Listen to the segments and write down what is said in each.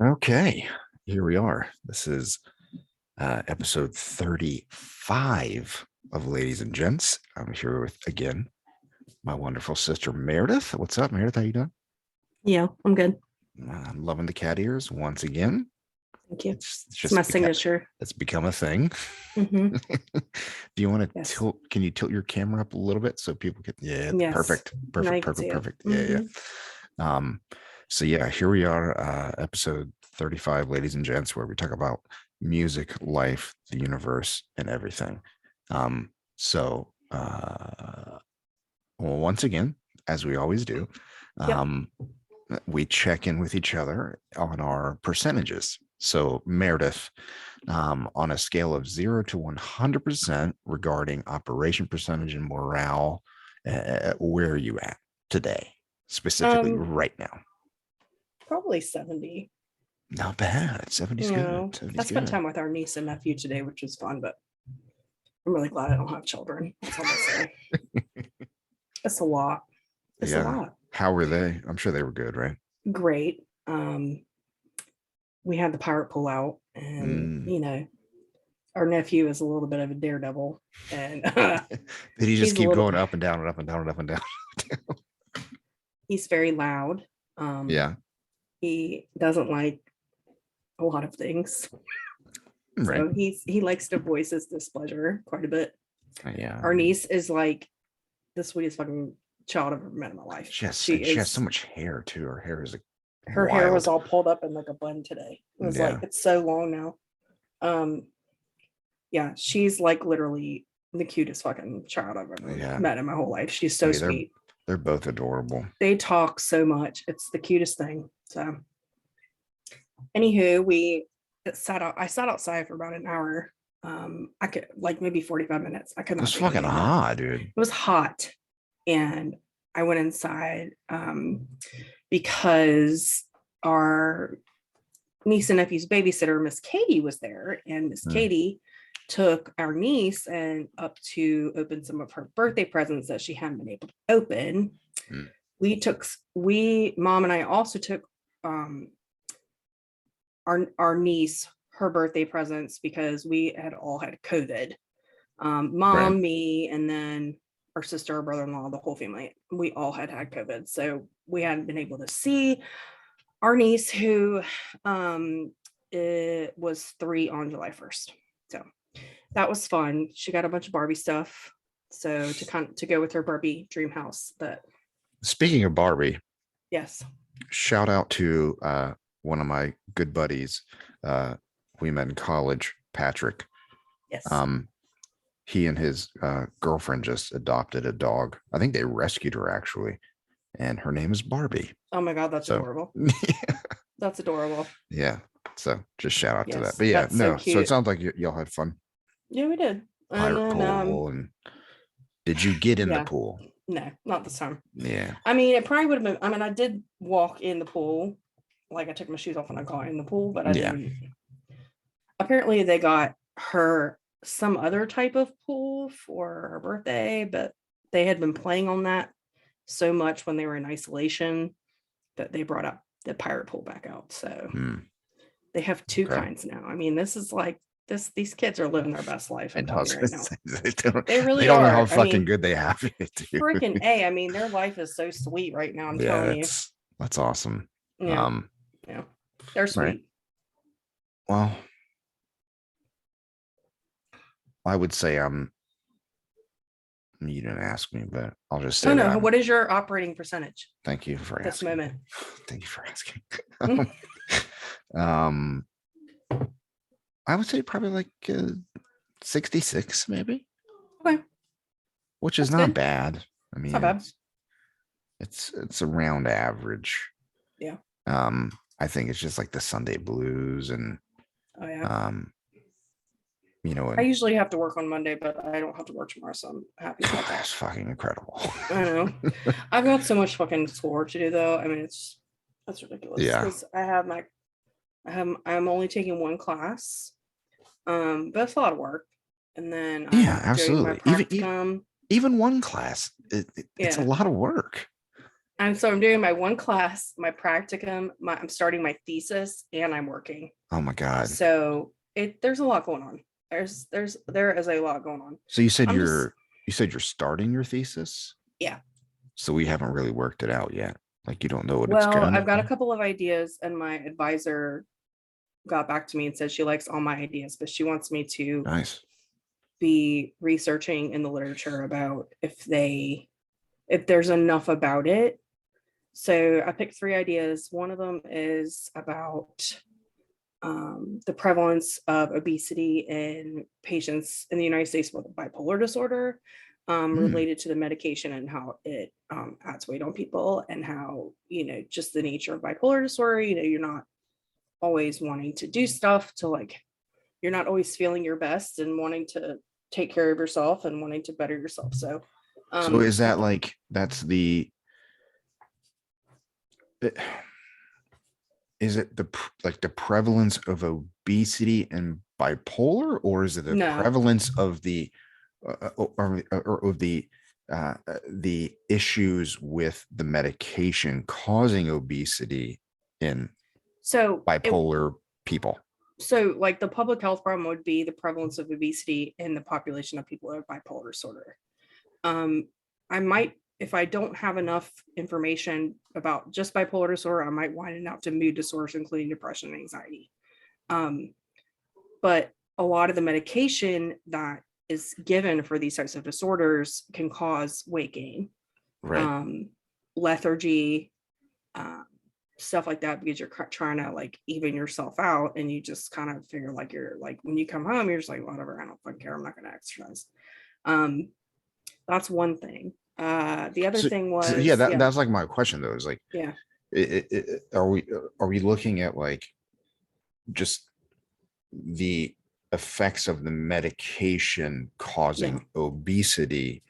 Okay, here we are. This is episode 35 of Ladies and Gents. I'm here with, again, my wonderful sister, Meredith. What's up, Meredith? How you doing? Yeah, I'm good. I'm loving the cat ears once again. Thank you. It's It's my signature. It's become a thing. Mm-hmm. Do you want to Yes. tilt? Can you tilt your camera up a little bit so people can? Yeah, Yes. perfect, Now you perfect, can see perfect, it. perfect. Yeah, yeah. So yeah, here we are, episode 35, Ladies and Gents, where we talk about music, life, the universe, and everything. So well, once again, as we always do, Yep. we check in with each other on our percentages. So Meredith, on a scale of 0 to 100% regarding operation percentage and morale, where are you at today, specifically right now? Probably 70. Not bad. 70's You good. know, 70's I spent good. time with our niece and nephew today, which was fun, but I'm really glad I don't have children. That's all I say. It's a lot. It's a lot. How were they? I'm sure they were good, right? Great. We had the pirate pull out, and our nephew is a little bit of a daredevil, and did he just keep going up and down and up and down and up and down? He's very loud. Yeah. He doesn't like a lot of things. Right. So he likes to voice his displeasure quite a bit. Yeah. Our niece is like the sweetest fucking child I've ever met in my life. She has so much hair too. Her hair is like her wild. Hair was all pulled up in like a bun today. It was like it's so long now. Yeah, she's like literally the cutest fucking child I've ever met in my whole life. She's so sweet. They're both adorable. They talk so much. It's the cutest thing. So anywho, I sat outside for about an hour. I could like maybe 45 minutes. I could not. It was fucking hot, dude. It was hot. And I went inside because our niece and nephew's babysitter, Miss Katie, was there. And Miss Katie took our niece and up to open some of her birthday presents that she hadn't been able to open. Mom and I also took our niece her birthday presents because we had all had COVID. Mom, me, and then our sister, our brother-in-law, the whole family, we all had COVID. So we hadn't been able to see our niece, who it was 3 on July 1st. So that was fun. She got a bunch of Barbie stuff. So to go with her Barbie dream house. Speaking of Barbie. Yes. Shout out to one of my good buddies. We met in college, Patrick. Yes. He and his girlfriend just adopted a dog. I think they rescued her actually, and her name is Barbie. Oh my God, that's adorable. Yeah. That's adorable. Yeah. So just shout out to that. But yeah, no. So it sounds like y'all had fun. Yeah, we did. Pirate pool. And did you get in the pool? No, not this time. Yeah. I mean, it probably would have been. I mean, I did walk in the pool. Like I took my shoes off when I got in the pool, but I didn't. Apparently, they got her some other type of pool for her birthday, but they had been playing on that so much when they were in isolation that they brought up the pirate pool back out. So they have 2 kinds now. I mean, this is like this. These kids are living their best life. I'm telling you right now. They really don't know how fucking good they have it. Freaking A. I mean, their life is so sweet right now. I'm telling you. That's awesome. Yeah. Yeah. They're sweet. Right. Well, I would say you didn't ask me, but I'll just say. Oh no, what is your operating percentage? Thank you for this asking. Moment. Thank you for asking. I would say probably like 66 maybe. Okay. Which is not bad. I mean, not bad. It's around average. Yeah. I think it's just like the Sunday blues and I usually have to work on Monday, but I don't have to work tomorrow, so I'm happy about that. That's fucking incredible. I know. I've got so much fucking schoolwork to do, though. I mean, that's ridiculous. Yeah. I'm only taking 1 class, but it's a lot of work. And then absolutely. Even 1 class, it's a lot of work. I'm doing my one class, my practicum, I'm starting my thesis, and I'm working. Oh my God. So there's a lot going on. There is a lot going on. So I'm just you said you're starting your thesis? Yeah. So we haven't really worked it out yet. Like you don't know what it's Well, gonna I've got a be. couple of ideas, and my advisor got back to me and said she likes all my ideas, but she wants me to Nice. be researching in the literature about if there's enough about it. So I picked three ideas. One of them is about the prevalence of obesity in patients in the United States with bipolar disorder, Hmm. related to the medication and how it adds weight on people, and how, just the nature of bipolar disorder, you're not always wanting to do stuff to, like, you're not always feeling your best and wanting to take care of yourself and wanting to better yourself. So, So is I that th- like that's the it- is it like the prevalence of obesity and bipolar, or is it the no. prevalence of or of the issues with the medication causing obesity in So it bipolar people? So, like, the public health problem would be the prevalence of obesity in the population of people with bipolar disorder. Um, I might, if I don't have enough information about just bipolar disorder, I might widen it out to mood disorders, including depression and anxiety. Um, but a lot of the medication that is given for these types of disorders can cause weight gain, Right. um, lethargy, um, stuff like that, because you're trying to, like, even yourself out, and you just kind of figure, like, you're like, when you come home, you're just like, whatever, I don't fucking care, I'm not going to exercise. um that's one thing. The other So, thing so yeah, was, yeah, that's like my question though, is like, yeah, are we looking at like just the effects of the medication yeah, causing obesity,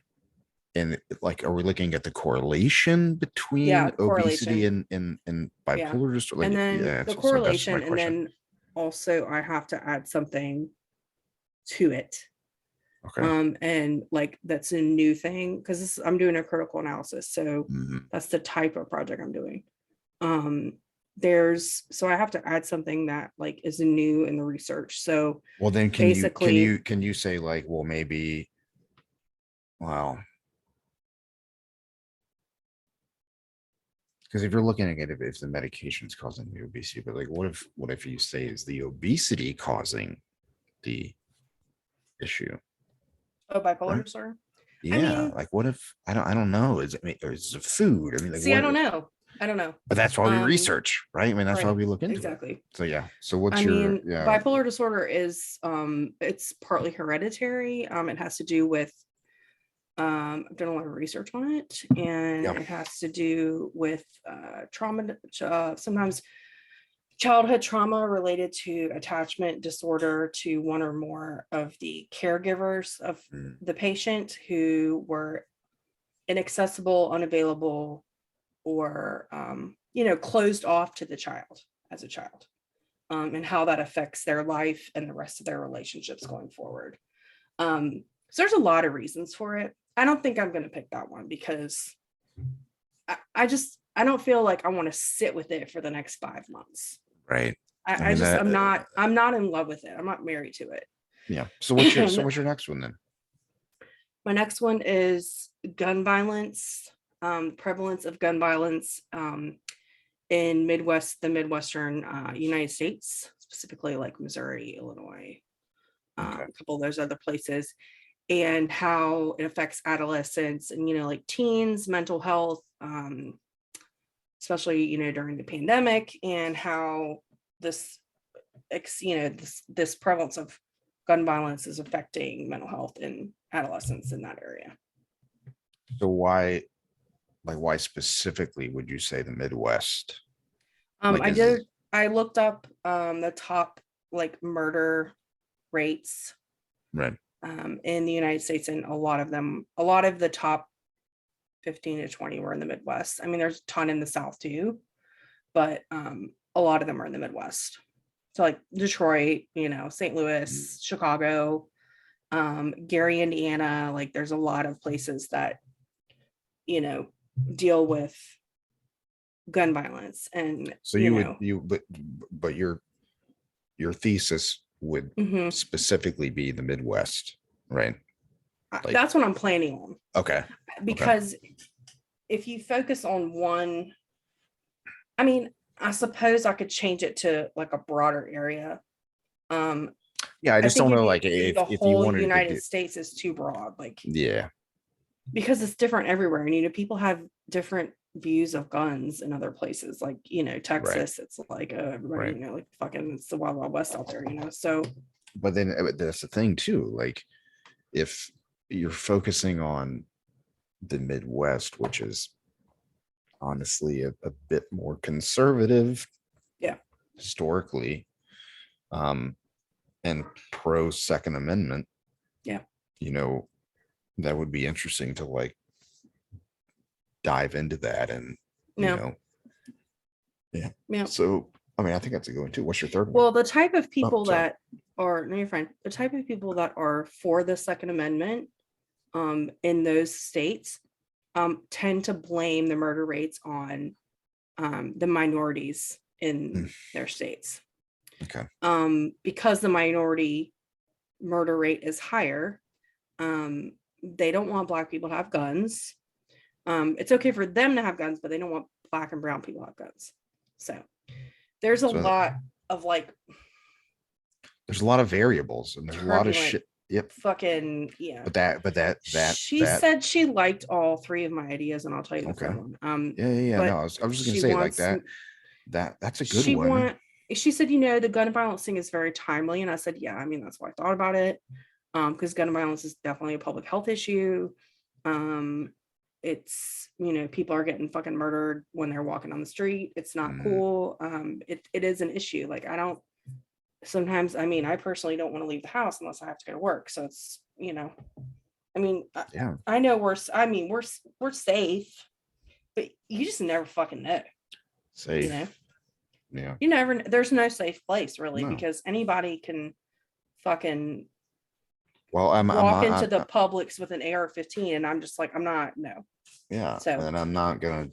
and like are we looking at the correlation yeah, between obesity correlation, and yeah. bipolar disorder? And Like, then yeah, the so that's my correlation, and question. then also I have to add something to it. Okay. And, like, that's a new thing, because I'm doing a critical analysis, so Mhm. that's the type of project I'm doing. um there's so I have to add something that, like, is new in the research. So Well, then basically, can you say like, well, maybe, well, because if you're looking at it, if the medication is causing the obesity, but like, what if you say is the obesity causing the issue, bipolar right? disorder, I Yeah, mean, like what if I don't know? Is it, or is it food? I mean, like see, I what? don't know. I don't know. But that's why we um research, right? I mean, that's why right, we look into it. exactly. So yeah. So I what's your mean, yeah? bipolar disorder is, it's partly hereditary. It has to do with, I've done a lot of research on it, and Yeah. it has to do with trauma, sometimes childhood trauma related to attachment disorder to one or more of the caregivers of Mm. the patient, who were inaccessible, unavailable, or, closed off to the child as a child, and how that affects their life and the rest of their relationships going forward. So there's a lot of reasons for it. I don't think I'm going to pick that one, because I don't feel like I want to sit with it for the next 5 months. Right. I I mean just, that. I'm not in love with it. I'm not married to Yeah. So it. what's your next one then? My next one is gun violence, prevalence of gun violence, in the Midwestern United States, specifically like Missouri, Illinois, Okay. a couple of those other places, and how it affects adolescents and, like, teens, mental health, especially, during the pandemic, and how this, this prevalence of gun violence is affecting mental health in adolescents in that area. So why specifically would you say the Midwest? Like I is did. I looked up the top, like, murder rates right. in the United States, and a lot of the top 15 to 20 were in the Midwest. I mean, there's a ton in the South too, but a lot of them are in the Midwest. So, like, Detroit, St. Mm. Louis, Chicago, Gary, Indiana. Like, there's a lot of places that, you know deal with gun violence. And, So but your thesis would mhm, specifically be the Midwest, right? Like, that's what I'm planning on. okay. Okay. Because if you focus on one, I mean, I suppose I could change it to like a broader area. Um, Yeah, I I just think don't if know, you like, do the if you whole wanted to United do, States is too broad, like, yeah, because it's different everywhere. And, people have different views of guns in other places. Like, right, Texas, it's like, everybody, right. like fucking, it's the wild, wild west out there, So, But then that's the thing too. Like, if you're focusing on the Midwest, which is honestly a bit more conservative yeah, historically, um, and pro Second Amendment, yeah, you know, that would be interesting to like dive into that and, you no, know, yeah. yeah. So, I mean, I think that's a good one too. What's your third one? Well, the type of Oh, people sorry. that are, no, you're fine. The type of people that are for the Second Amendment, in those states, tend to blame the murder rates on, the minorities in Mm, their states. okay. Because the minority murder rate is higher, they don't want Black people to have guns. It's okay for them to have guns, but they don't want Black and brown people to have guns. So there's a So lot of like there's a lot of variables and there's a lot of turbulent shit. Yep. fucking, yeah. She That, said she liked all three of my ideas, and I'll tell you the okay. third one. Yeah. No, But I was just gonna she say like wants that. That's a good she one. want she said, the gun violence thing is very timely. And I said, yeah, I mean, that's why I thought about it. Because gun violence is definitely a public health issue. It's, people are getting fucking murdered when they're walking on the street. It's not Mhm. cool. It is an issue. Like, I don't sometimes, I mean, I personally don't want to leave the house unless I have to go to work. So it's, I mean, Yeah. I know we're safe, but you just never fucking know, you know. Safe. Yeah. There's no safe place really, No. because anybody can fucking Well, I'm walk not. into the Publix with an AR-15, and I'm just like, I'm not, no. Yeah, So and I'm not gonna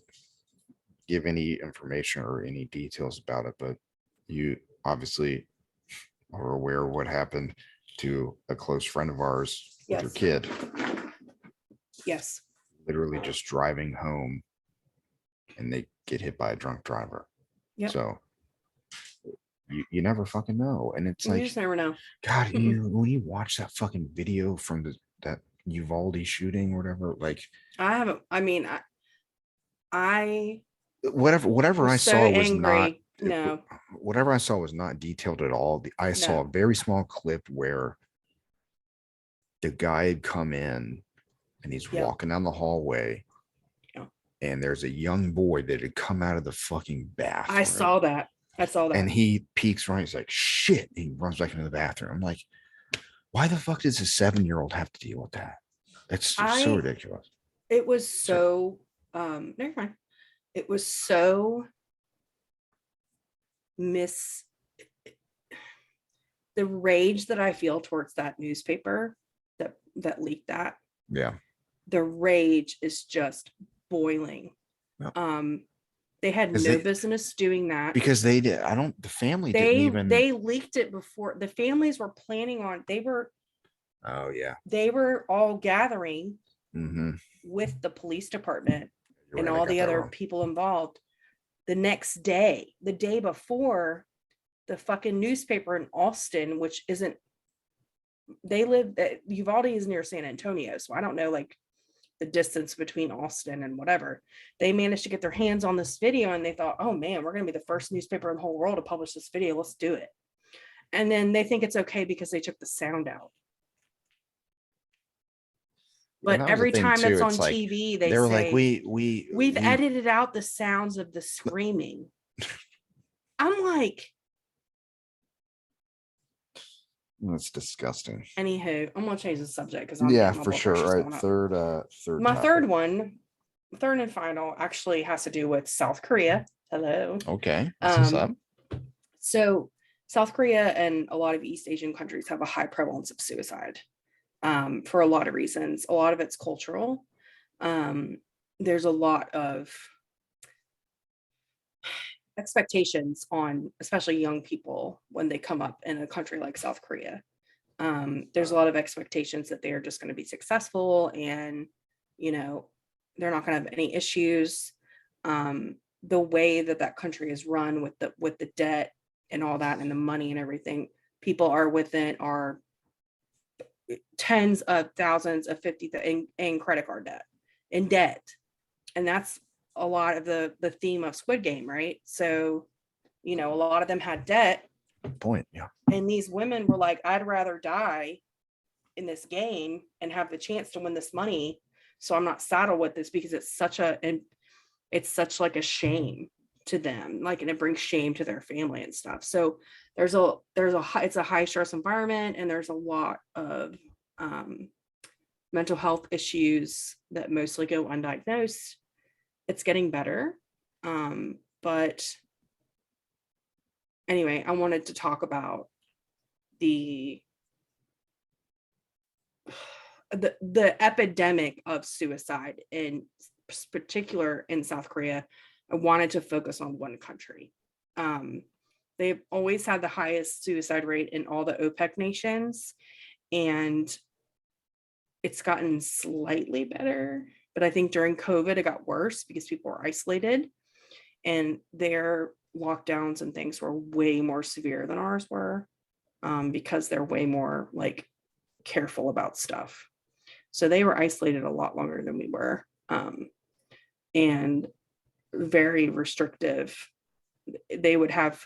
give any information or any details about it, but you obviously are aware of what happened to a close friend of ours with your yes, kid, yes, literally just driving home and they get hit by a drunk driver. yep. So you never fucking know. And it's You like, just never know. God, Mm-mm. when you watch that fucking video from that Uvalde shooting or whatever, like I haven't. I mean, I whatever was I so saw was not angry. No, whatever I saw was not detailed at all. I saw no, a very small clip where the guy had come in and he's yep, walking down the hallway yeah. and there's a young boy that had come out of the fucking I bathroom saw that. I saw and that. he peeks right. He's like, shit. He runs back into the bathroom. I'm like, why the fuck does a 7-year-old have to deal with that? That's just so I. ridiculous. It was So, so. Never mind. It was so miss the rage that I feel towards that newspaper that leaked that. yeah. The rage is just boiling. Yeah. They had Because no business doing that. they did. I don't, the family didn't They even. they leaked it before the families were planning on. Oh, yeah. They were all gathering Mm-hmm. with the police department You're and right. I all got the that other wrong. people involved the next day, the day before. The fucking newspaper in Austin, which isn't, they live at Uvalde is near San Antonio, so I don't know like the distance between Austin and whatever. They managed to get their hands on this video and they thought, oh man, we're going to be the first newspaper in the whole world to publish this video. Let's do it. And then they think it's okay because they took the sound out. Yeah, But that was the every thing time too. that's It's on like TV, they they were like, say, we we've we edited out the sounds of the screaming. I'm like, that's disgusting. anywho, I'm gonna change the subject because I'm Yeah, getting my for blood sure. pressure's All right. going up. Third My topic. third and final actually has to do with South Korea. Hello. Okay. What's up? So South Korea and a lot of East Asian countries have a high prevalence of suicide, for a lot of reasons. A lot of it's cultural. There's a lot of expectations on especially young people when they come up in a country like South Korea. There's a lot of expectations that they are just going to be successful and, you know, they're not going to have any issues. The way that that country is run with the debt and all that and the money and everything, people are within are tens of thousands of 50 in credit card debt, in debt. And that's a lot of the theme of Squid Game, right? So, you know, a lot of them had debt. Good point. Yeah. And these women were like, I'd rather die in this game and have the chance to win this money. So I'm not saddled with this because it's such like a shame to them, like, and it brings shame to their family and stuff. So it's a high stress environment, and there's a lot of mental health issues that mostly go undiagnosed. It's getting better. But anyway, I wanted to talk about the epidemic of suicide in particular in South Korea. I wanted to focus on one country. They've always had the highest suicide rate in all the OPEC nations, and it's gotten slightly better. But I think during COVID, it got worse because people were isolated, and their lockdowns and things were way more severe than ours were, because they're way more like careful about stuff. So they were isolated a lot longer than we were, and very restrictive. They would have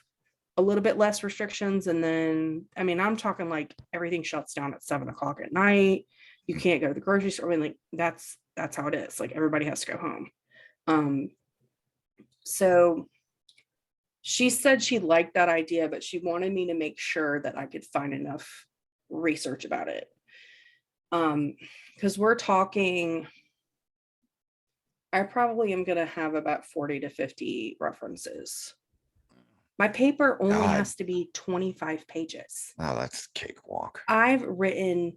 a little bit less restrictions, and then, I mean, I'm talking like everything shuts down at 7 o'clock at night. You can't go to the grocery store. I mean, like that's how it is. Like everybody has to go home. So she said she liked that idea, but she wanted me to make sure that I could find enough research about it. Because we're talking, I probably am going to have about 40 to 50 references. My paper only has to be 25 pages. Oh, that's cakewalk. I've written,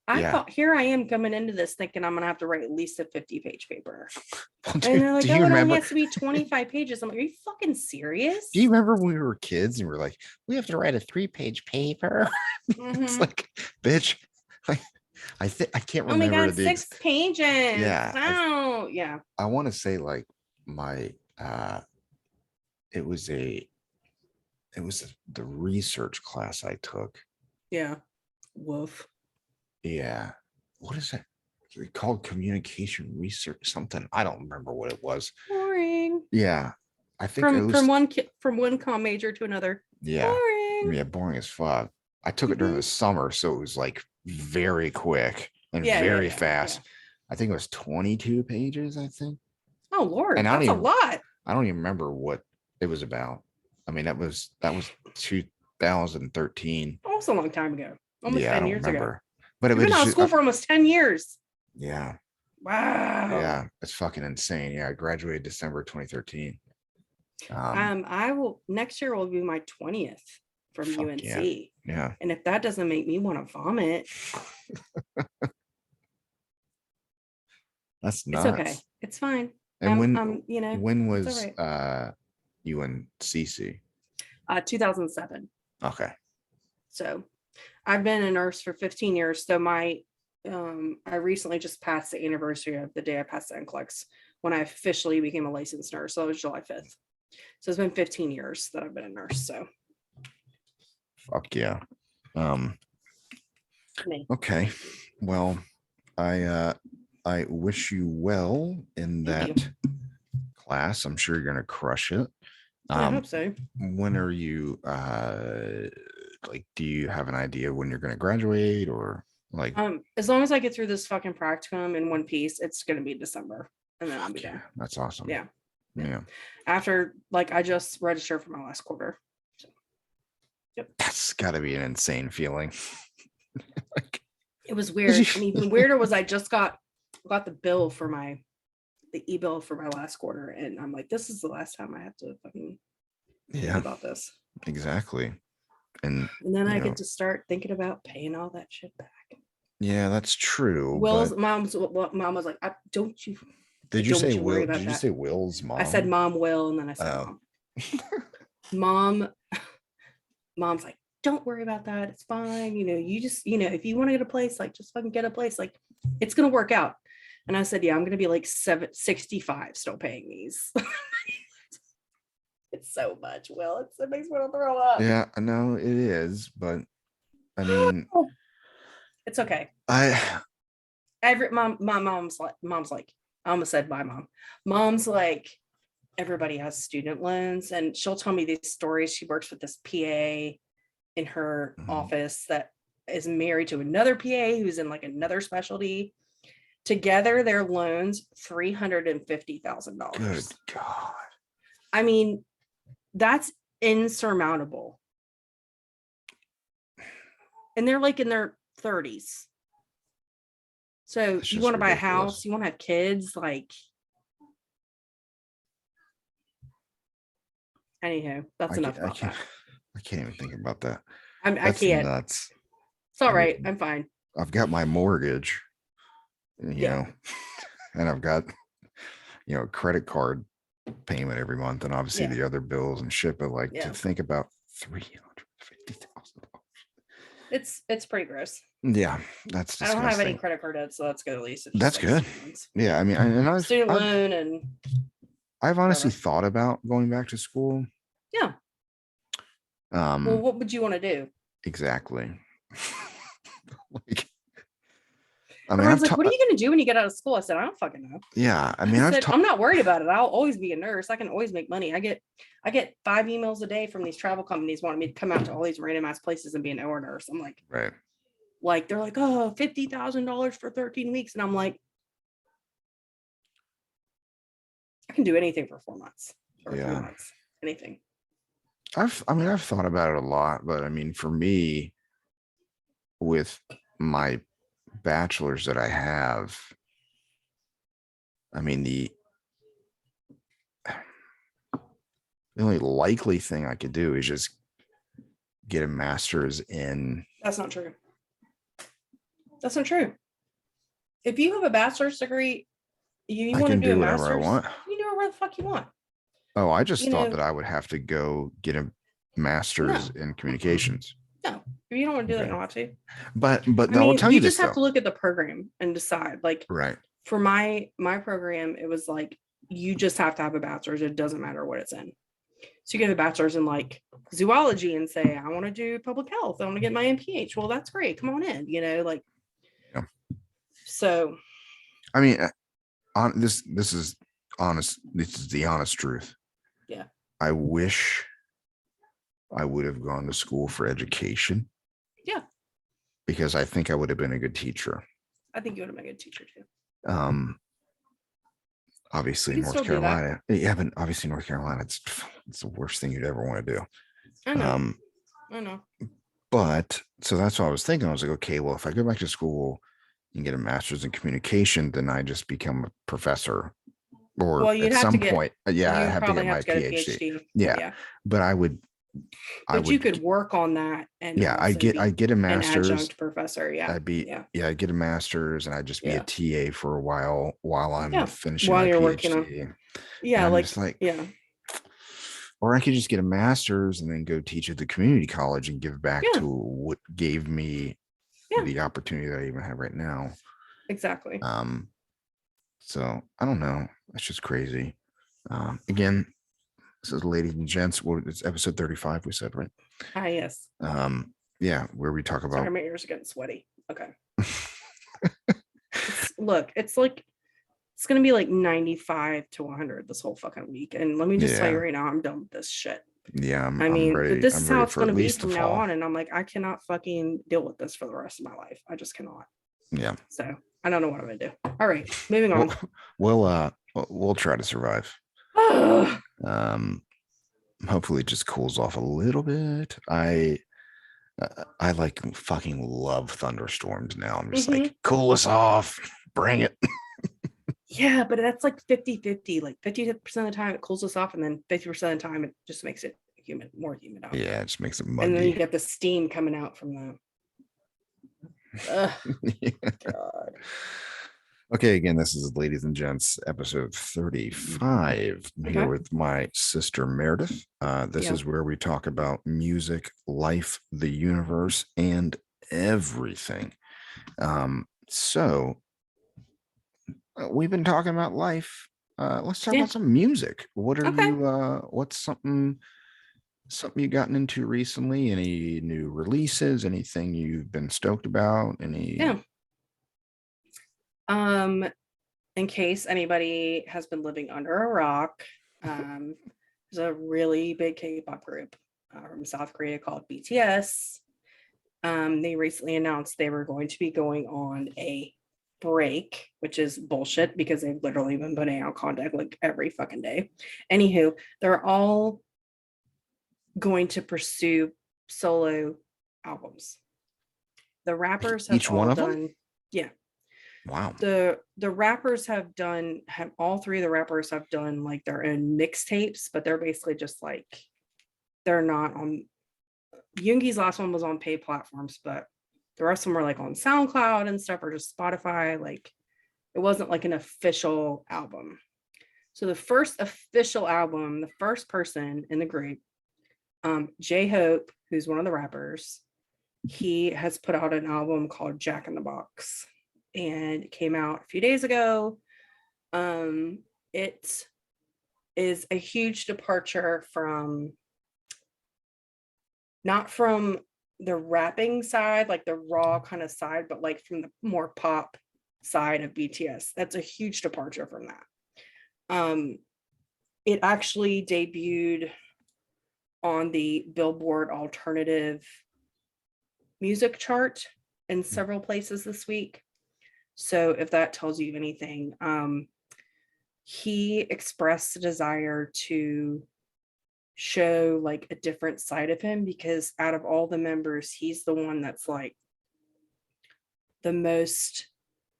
thought, here I am coming into this thinking I'm going to have to write at least a 50-page paper. And they're like, oh, it only has to be 25 pages. I'm like, are you fucking serious? Do you remember when we were kids and we were like, we have to write a 3-page paper? It's like, bitch, like, I can't remember. Oh my God, 6 pages. Yeah. Wow. Yeah. I want to say like my, it was the research class I took. Yeah. Woof. Yeah. What is that? It's called communication research, something. I don't remember what it was. Boring. Yeah. I think from one comm major to another. Yeah. Boring. Yeah, boring as fuck. I took it during the summer, so it was like very quick and very fast. Yeah. I think it was 22 pages, I think. Oh Lord, and that's a lot. I don't even remember what it was about. I mean, that was 2013. Almost a long time ago. Almost 10 years ago. But You've been out of school for almost 10 years. Yeah. Wow. Yeah, it's fucking insane. Yeah, I graduated December 2013. I will, next year will be my 20th from UNC. Yeah. And if that doesn't make me want to vomit. That's nuts. It's okay. It's fine. And when was UNCC? 2007. Okay. So I've been a nurse for 15 years. So I recently just passed the anniversary of the day I passed the NCLEX when I officially became a licensed nurse. So it was July 5th. So it's been 15 years that I've been a nurse. So fuck yeah. Okay. Well, I wish you well in that class. I'm sure you're gonna crush it. I hope so. When are you like, do you have an idea when you're gonna graduate, or like as long as I get through this fucking practicum in one piece, it's gonna be December, and then I'll be done. That's awesome. Yeah. After, like, I just registered for my last quarter. So. Yep. That's gotta be an insane feeling. Like, it was weird. And even weirder was I just got the bill for the e-bill for my last quarter, and I'm like, this is the last time I have to fucking think about this. Exactly. And then I get to start thinking about paying all that shit back. Yeah, that's true. Will's mom was like, don't you Did you Don't say you worry Will? about Did you that. say Will's I said mom? mom will, and then I said Oh, mom. Mom's like, don't worry about that. It's fine. You just, if you want to get a place, like just fucking get a place. Like it's gonna work out. And I said, yeah, I'm gonna be like 65 still paying these. It's so much, Will. It makes me want to throw up. yeah, I know it is, but I mean, It's okay. I My mom's like, I almost said my mom. Mom's like, everybody has student loans, and she'll tell me these stories. She works with this PA in her office that is married to another PA who's in like another specialty. Together, their loans $350,000. good God. I mean, that's insurmountable. And they're like in their 30s. So It's you just want to buy a ridiculous. house, you want to have kids, like anyhow, that's enough about that. I can't even think about that. I That's can't. nuts. It's all I right. mean, I'm fine. I've got my mortgage, Yeah. and I've got, credit card payment every month, and obviously Yeah. the other bills and shit. But like to Yeah. think about $350,000. It's pretty gross. Yeah, that's I don't have any disgusting. credit card debt, so that's good at least. It's That's just like good. students. Yeah, I mean, and Student loan and I've honestly whatever. thought about going back to school. Yeah. Well, what would you want to do? Exactly. Like, I mean, Everyone's like, what are you going to do when you get out of school? I said, I don't fucking know. yeah, I mean, I said, I'm not worried about it. I'll always be a nurse. I can always make money. I get 5 emails a day from these travel companies wanting me to come out to all these random ass places and be an OR nurse. I'm like, right. they're like, oh, $50,000 for 13 weeks. And I'm like, I can do anything for 4 months or 3 months, anything. I've thought about it a lot, but I mean, for me, with my bachelor's that I have, I mean, the only likely thing I could do is just get a master's in. That's not true. That's not true. If you have a bachelor's degree, you want to do a whatever I master's, want. you do it where the fuck you want. Oh, I just thought that I would have to go get a master's in communications. No, if you don't want to do that, you don't have to. But I I'll tell you just this, have to look at the program and decide. Like, right. For my program, it was like you just have to have a bachelor's. It doesn't matter what it's in. So you get a bachelor's in like zoology and say, I want to do public health. I want to get my MPH. Well, that's great. Come on in. So. I mean, this is honest. This is the honest truth. Yeah. I wish I would have gone to school for education. Yeah. Because I think I would have been a good teacher. I think you would have been a good teacher too. Obviously North Carolina. Yeah, but obviously North Carolina, it's the worst thing you'd ever want to do. I know. I know. But so that's what I was thinking. I was like, okay, well, if I go back to school and get a master's in communication, then I just become a professor. Or at some point, I have to get my PhD. Yeah. But I would. But you could work on that, and I get a master's, an adjunct professor. Yeah, I get a master's, and I'd just be a TA for a while I'm finishing while my you're PhD. Working on, or I could just get a master's and then go teach at the community college and give back to what gave me the opportunity that I even have right now. Exactly. So I don't know. It's just crazy. Again. This is ladies and gents. It's episode 35. We said, right? Yes. Yeah, where we talk about. Sorry, my ears are getting sweaty. Okay. It's like it's gonna be like 95 to 100 this whole fucking week, and let me just tell you right now, I'm done with this shit. Yeah, I'm ready. This is how it's gonna be from now on, and I'm like, I cannot fucking deal with this for the rest of my life. I just cannot. Yeah. So I don't know what I'm gonna do. All right, moving on. We'll try to survive. Hopefully it just cools off a little bit. I like fucking love thunderstorms now. I'm just like, cool us off, bring it. Yeah, but that's like 50-50. Like 50% of the time it cools us off, and then 50% of the time it just makes it more humid out. Yeah, it just makes it muggy. And then you get the steam coming out from the God. Okay, again, this is Ladies and Gents, episode 35. I'm here Okay. with my sister Meredith. This Yeah. is where we talk about music, life, the universe, and everything. We've been talking about life. Let's talk Yeah. about some music. What are Okay. you what's something you gotten into recently? Any new releases? Anything you've been stoked about? Yeah. Any Um, in case anybody has been living under a rock, there's a really big K-pop group from South Korea called BTS. They recently announced they were going to be going on a break, which is bullshit because they've literally been putting out content like every fucking day. Anywho, they're all going to pursue solo albums. The rappers have each one all of them? done, yeah. Wow. The rappers have all three of the rappers have done like their own mixtapes, but they're basically just like they're not on Yoongi's last one was on paid platforms, but the rest of them were like on SoundCloud and stuff or just Spotify. Like it wasn't like an official album. So the first official album, the first person in the group, J-Hope, who's one of the rappers, he has put out an album called Jack in the Box and it came out a few days ago. It is a huge departure from not from the rapping side, like the raw kind of side, but like from the more pop side of BTS. That's a huge departure from that. It actually debuted on the Billboard alternative music chart in several places this week. So if that tells you anything, he expressed a desire to show like a different side of him because out of all the members, he's the one that's like the most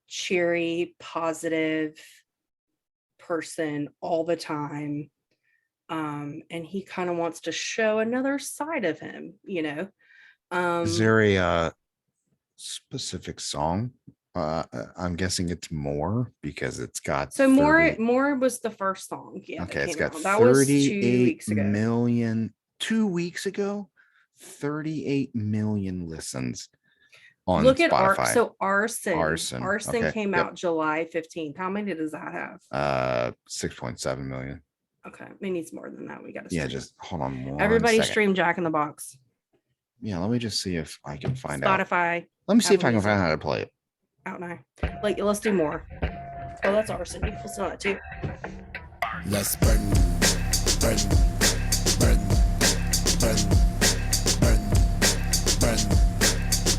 cheery, positive person all the time. And he kind of wants to show another side of him, you know. Is Um, there a specific song? I'm guessing it's more because it's got so more 30. more was the first song, yeah, that Okay, it's came got out. That was 2 38 weeks ago. million 2 weeks ago, 38 million listens on Look at Spotify. Arson. Arson. Arson Okay. came Yep. out July 15th. How many does that have? 6.7 million. Okay, it needs more than that. We got to Yeah, stream. just hold on one Everybody second. stream Jack in the Box. Yeah, let me just see if I can find out. Spotify. Let me see if Apple I can Music. find out how to play it. Out now. Like, let's do more. Oh, that's Arson. You can listen to that too. Let's burn, burn, burn, burn, burn, burn,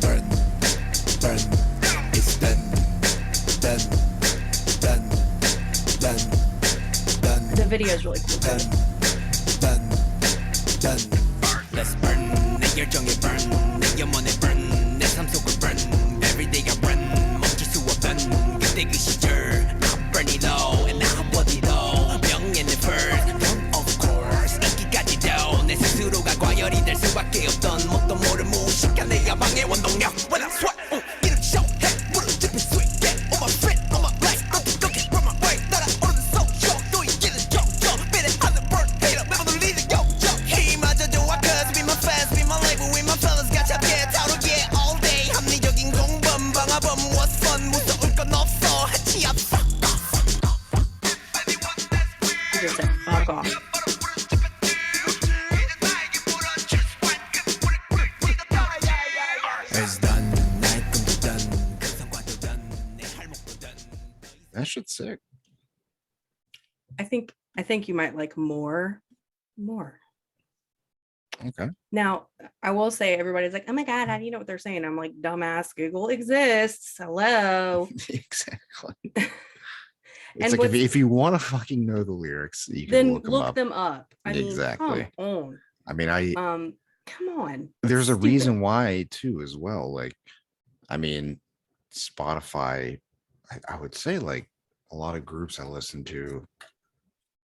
burn, burn. It's done, done, done, done, done. The video is really cool. Done, done, done. Let's burn. 내 열정에 burn. 내 영혼에 burn. 내 삶 속을 burn. Everyday가 burn. 멈출 수 없던 그때 그 시절. I'm burning low and I'm body low. 명예는 first. Of course. 인기까지도 내 스스로가 과열이 될 수밖에 없던 뭣도 모를 무식한 내 야망의 원동력. When I sweat, 이렇게 show해. 무릎 짚은 sweet. Yeah, on my feet, on my legs. I'm looking from my way. 날아오르는 social. 또 이기는 정정. 비례 하는 burn. Hater, 매번 울리는 욕정. 힘마저 좋아. Cause be my fans, be my label, we my fellas. 가차게 타오르게 all day. 합리적인 공범, 방화범, what's fun. 무서울 건 없어. 해치 없어. He just said, fuck off. It's done. 나의 꿈도 done. 그 성과도 done. 내 할목도 done. That shit's sick. I think you might like more. Okay. Now, I will say everybody's like, oh my God, how do you know what they're saying? I'm like, dumbass, Google exists. Hello. Exactly. And It's like if you want to fucking know the lyrics, you can then look them up. I Exactly. mean, come on. I mean, Come on. there's a Stupid. reason why too as well. Like, I mean, Spotify, I would say like a lot of groups I listen to,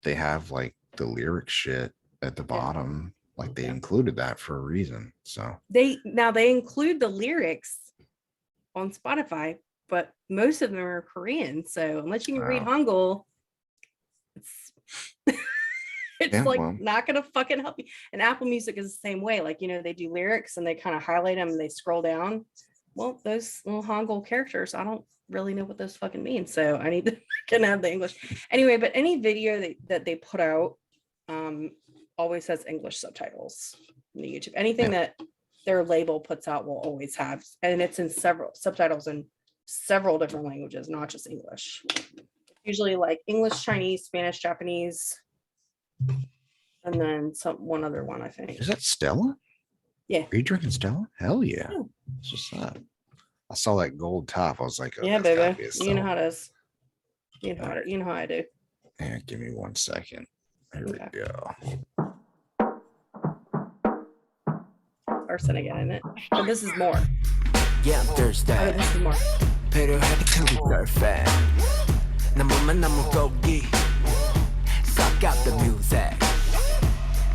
they have like the lyric shit at the bottom. Like they included that for a reason. So They include the lyrics on Spotify but most of them are Korean. So unless you can read Wow. Hangul, it's it's Yeah, like well. not gonna fucking help you. And Apple Music is the same way. Like, they do lyrics and they kind of highlight them and they scroll down. Well, those little Hangul characters, I don't really know what those fucking mean. So I need to can have the English. Anyway, but any video that they put out always has English subtitles on the YouTube. Anything that their label puts out will always have, and it's in several subtitles in several different languages, not just English. Usually like English, Chinese, Spanish, Japanese, and then one other one, I think. Is that Stella? Yeah. Are you drinking Stella? Hell yeah. Yeah. It's just that. I saw that gold top. I was like, oh, Yeah, that's gotta baby. be a You Stella. know how it is. You know how I do. Yeah, give me 1 second. Here Okay. we go. Arson again, isn't it? But this is more. Yeah, I'm Oh, Thursday. this is more. 필요하디 큰 girlfriend. 나무만 나무 고기. Suck out the music.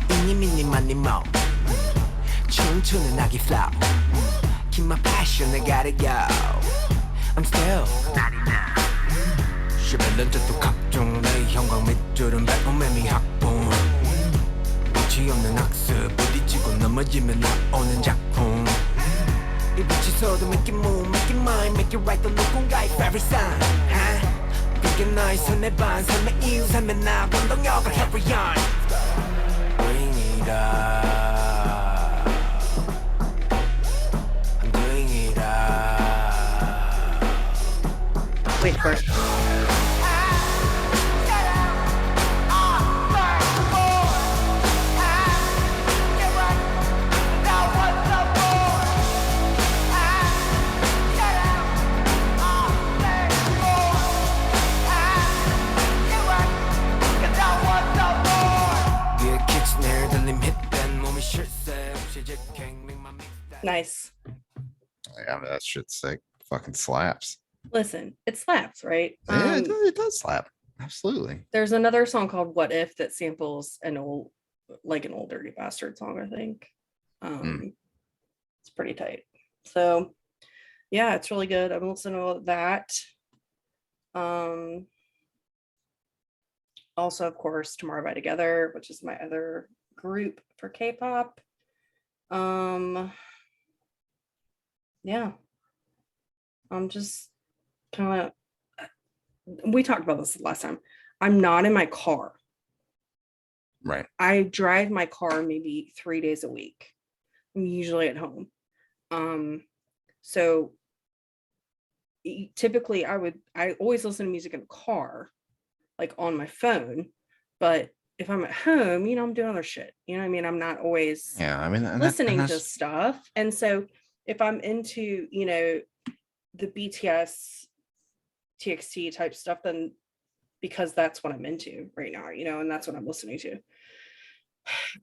이니 미니 마니 모. 춤추는 아기 flow. Keep my passion, I gotta go. I'm still not enough. 쉐벨런 저도 각종 내 형광 밑줄은 백오매미 학봉. 끝이 없는 학습 부딪히고 넘어지면 나오는 작품. 이 빛이 서도 make it move, make it mine, make it right 또 누군가의 favorite sign. 그게 너의 손에 반 삶의 이유 삶의 나 원동력을 carry on. Bring it up. I'm doing it up. Wait for it. Nice. Yeah, I mean, that shit's sick. Fucking slaps. Listen, it slaps, right? Yeah, it does slap. Absolutely. There's another song called What If that samples an old Dirty Bastard song, I think. It's pretty tight. So yeah, it's really good. I've been listening to that. Also, of course, Tomorrow by Together, which is my other group for K-pop. Yeah. I'm just kind of, we talked about this last time. I'm not in my car. Right. I drive my car maybe 3 days a week. I'm usually at home. So typically I always listen to music in the car, like on my phone, but if I'm at home, I'm doing other shit. You know what I mean? I'm not always listening to stuff. And so if I'm into, the BTS, TXT type stuff, then because that's what I'm into right now, and that's what I'm listening to.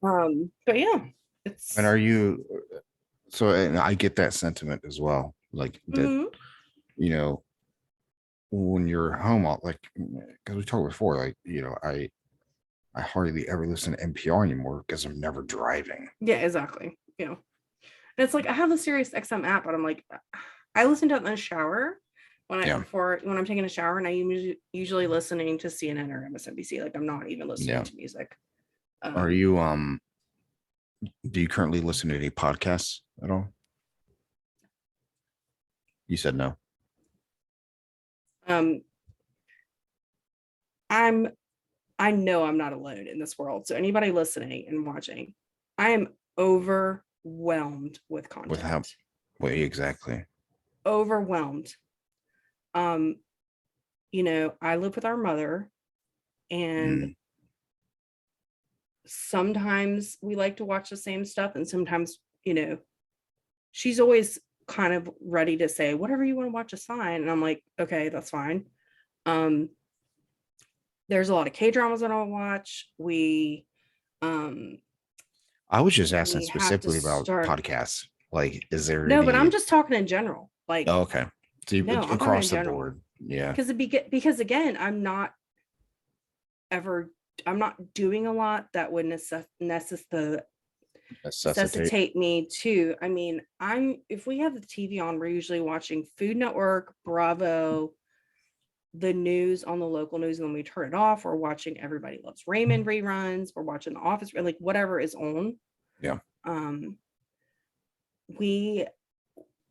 But yeah, it's. And are you, and I get that sentiment as well. Like that, when you're home, because we talked before, I hardly ever listen to NPR anymore because I'm never driving. Yeah, exactly. And it's like I have the Sirius XM app, but I'm like, I listen to it in the shower when I'm taking a shower, and I'm usually listening to CNN or MSNBC. Like I'm not even listening to music. Are you do you currently listen to any podcasts at all? You said no. I know I'm not alone in this world. So anybody listening and watching, I am overwhelmed with content. With how? Wait, exactly. Overwhelmed. I live with our mother, and sometimes we like to watch the same stuff, and sometimes, she's always kind of ready to say, whatever you want to watch is fine. And I'm like, okay, that's fine. There's a lot of K-dramas that I'll watch. I was just asking specifically about podcasts. Like, is there but I'm just talking in general. Like, oh, okay. So you across the board. Yeah. Because again, I'm not doing a lot that would necessitate me to. I mean, if we have the TV on, we're usually watching Food Network, Bravo, the news on the local news, and then we turn it off. We're watching Everybody Loves Raymond reruns. We're watching The Office, like whatever is on. Yeah. We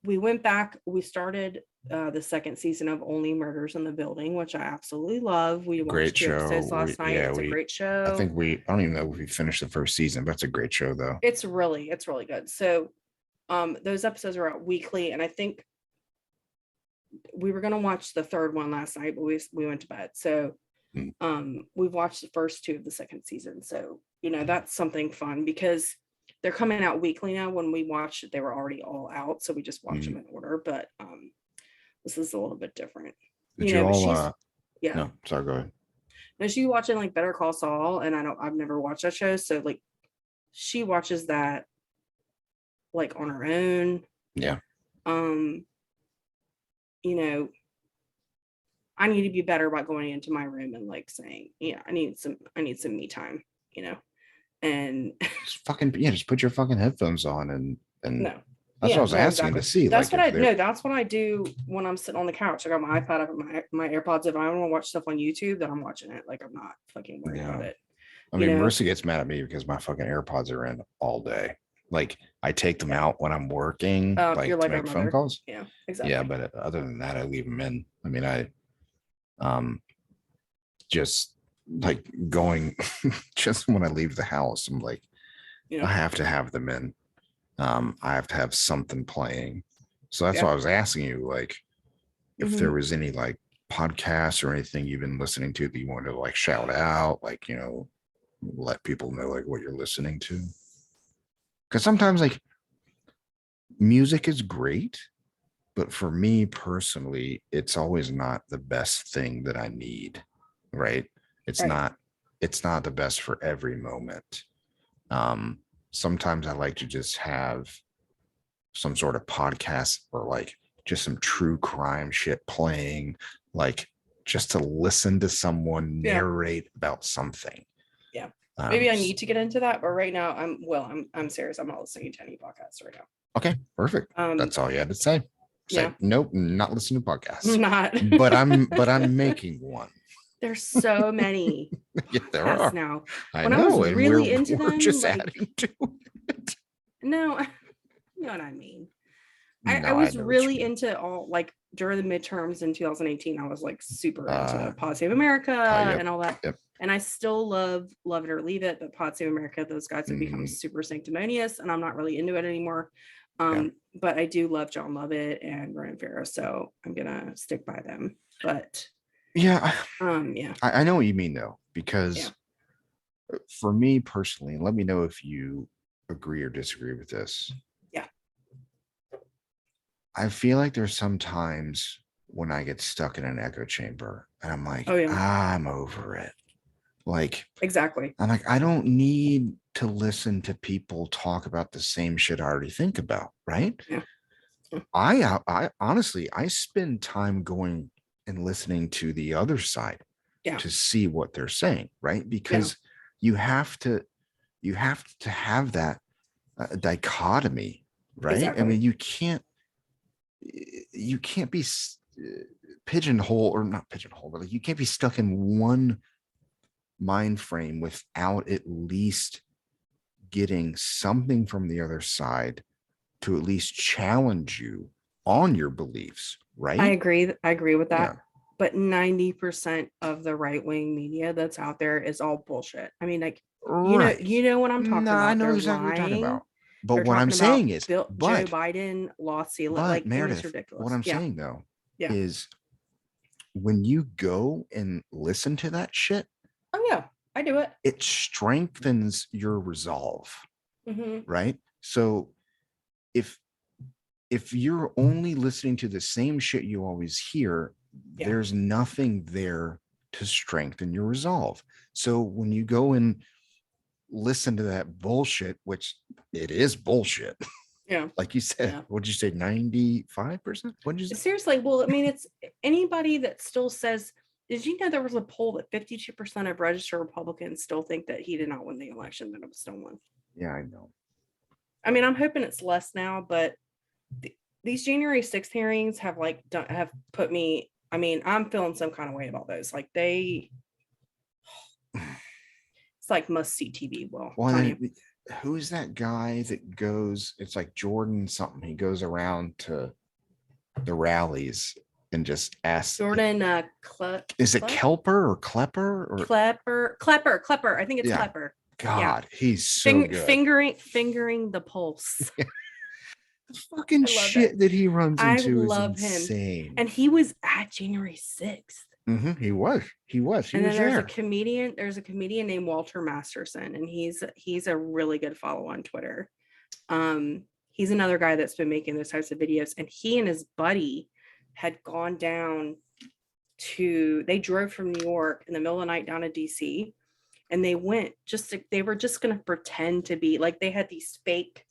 went back. We started the second season of Only Murders in the Building, which I absolutely love. We watched 2 episodes last night. It's a great show. I don't even know if we finished the first season, but it's a great show though. It's really good. So those episodes are out weekly, and I think we were going to watch the third one last night, but we went to bed. So we've watched the first 2 of the second season. So, that's something fun because they're coming out weekly now. When we watched it, they were already all out. So we just watch them in order. But this is a little bit different. Did you all, yeah. No, sorry, go ahead. No, she's watching like Better Call Saul, and I've never watched that show. So like she watches that like on her own. Yeah. I need to be better about going into my room and like saying, I need some me time, and just put your fucking headphones on and no. That's what I was asking to see. That's what that's what I do when I'm sitting on the couch. I got my iPad up and my AirPods. If I want to watch stuff on YouTube, then I'm watching it. Like I'm not fucking worried about it. I mean, Marissa gets mad at me because my fucking AirPods are in all day. Like I take them out when I'm working, like to make phone calls. Yeah, exactly. Yeah, but other than that, I leave them in. I mean, I just like going just when I leave the house, I'm like, I have to have them in. I have to have something playing. So that's why I was asking you, like, if there was any like podcasts or anything you've been listening to that you want to like shout out, like, let people know like what you're listening to. Because sometimes like music is great, but for me personally, it's always not the best thing that I need, right? It's not the best for every moment. Sometimes I like to just have some sort of podcast or like just some true crime shit playing, like just to listen to someone narrate about something. Yeah. Maybe I need to get into that, but right now I'm serious. I'm not listening to any podcasts right now. Okay, perfect. That's all you had to say. Nope, not listening to podcasts. Not. but I'm making one. There's so many. Yeah, there are now. I know. I was really into we're them, just like, adding to it. No, you know what I mean. I was really into all like during the midterms in 2018. I was like super into Pod Save America and all that. Yep. And I still love It or Leave It, but Pod Save America, those guys have become super sanctimonious, and I'm not really into it anymore. But I do love John Lovett and Ronan Farrow, so I'm gonna stick by them. But I know what you mean though, because for me personally, and let me know if you agree or disagree with this. Yeah. I feel like there's some times when I get stuck in an echo chamber and I'm like, I'm over it. Like, exactly. I'm like, I don't need to listen to people talk about the same shit I already think about. Right. Yeah. I honestly, I spend time going and listening to the other side to see what they're saying. Right. Because you have to have that dichotomy. Right. Exactly. I mean, you can't be pigeonholed, or not pigeonholed, but like you can't be stuck in one mind frame without at least getting something from the other side to at least challenge you on your beliefs, right? I agree with that. But 90% of the right-wing media that's out there is all bullshit. I mean, like, you know what I'm talking about. I know exactly what you're talking about. But what I'm saying is, Joe Biden lost the election. Like, Meredith, it's ridiculous. What I'm saying though is when you go and listen to that shit, I do it. It strengthens your resolve, right? So if you're only listening to the same shit you always hear, there's nothing there to strengthen your resolve. So when you go and listen to that bullshit, which it is bullshit. Yeah. Like you said, what'd you say? 95%? What'd you say? Seriously. Well, I mean, it's anybody that still says, did you know there was a poll that 52% of registered Republicans still think that he did not win the election, that it was stolen? Yeah, I know. I mean, I'm hoping it's less now, but these January 6th hearings have like have put me. I mean, I'm feeling some kind of way about those. Like it's like must see TV. Well, who is that guy that goes? It's like Jordan something. He goes around to the rallies and just asks. Jordan, is it Kelper or Klepper or Klepper? I think it's Klepper. God, he's so good. Fingering the pulse. The fucking shit that he runs into is insane. Him. And he was at January 6th. He was. And then there's a comedian named Walter Masterson, and he's a really good follow on Twitter. He's another guy that's been making those types of videos, and he and his buddy had gone down they drove from New York in the middle of the night down to DC, and they went they were just going to pretend to be like, they had these fake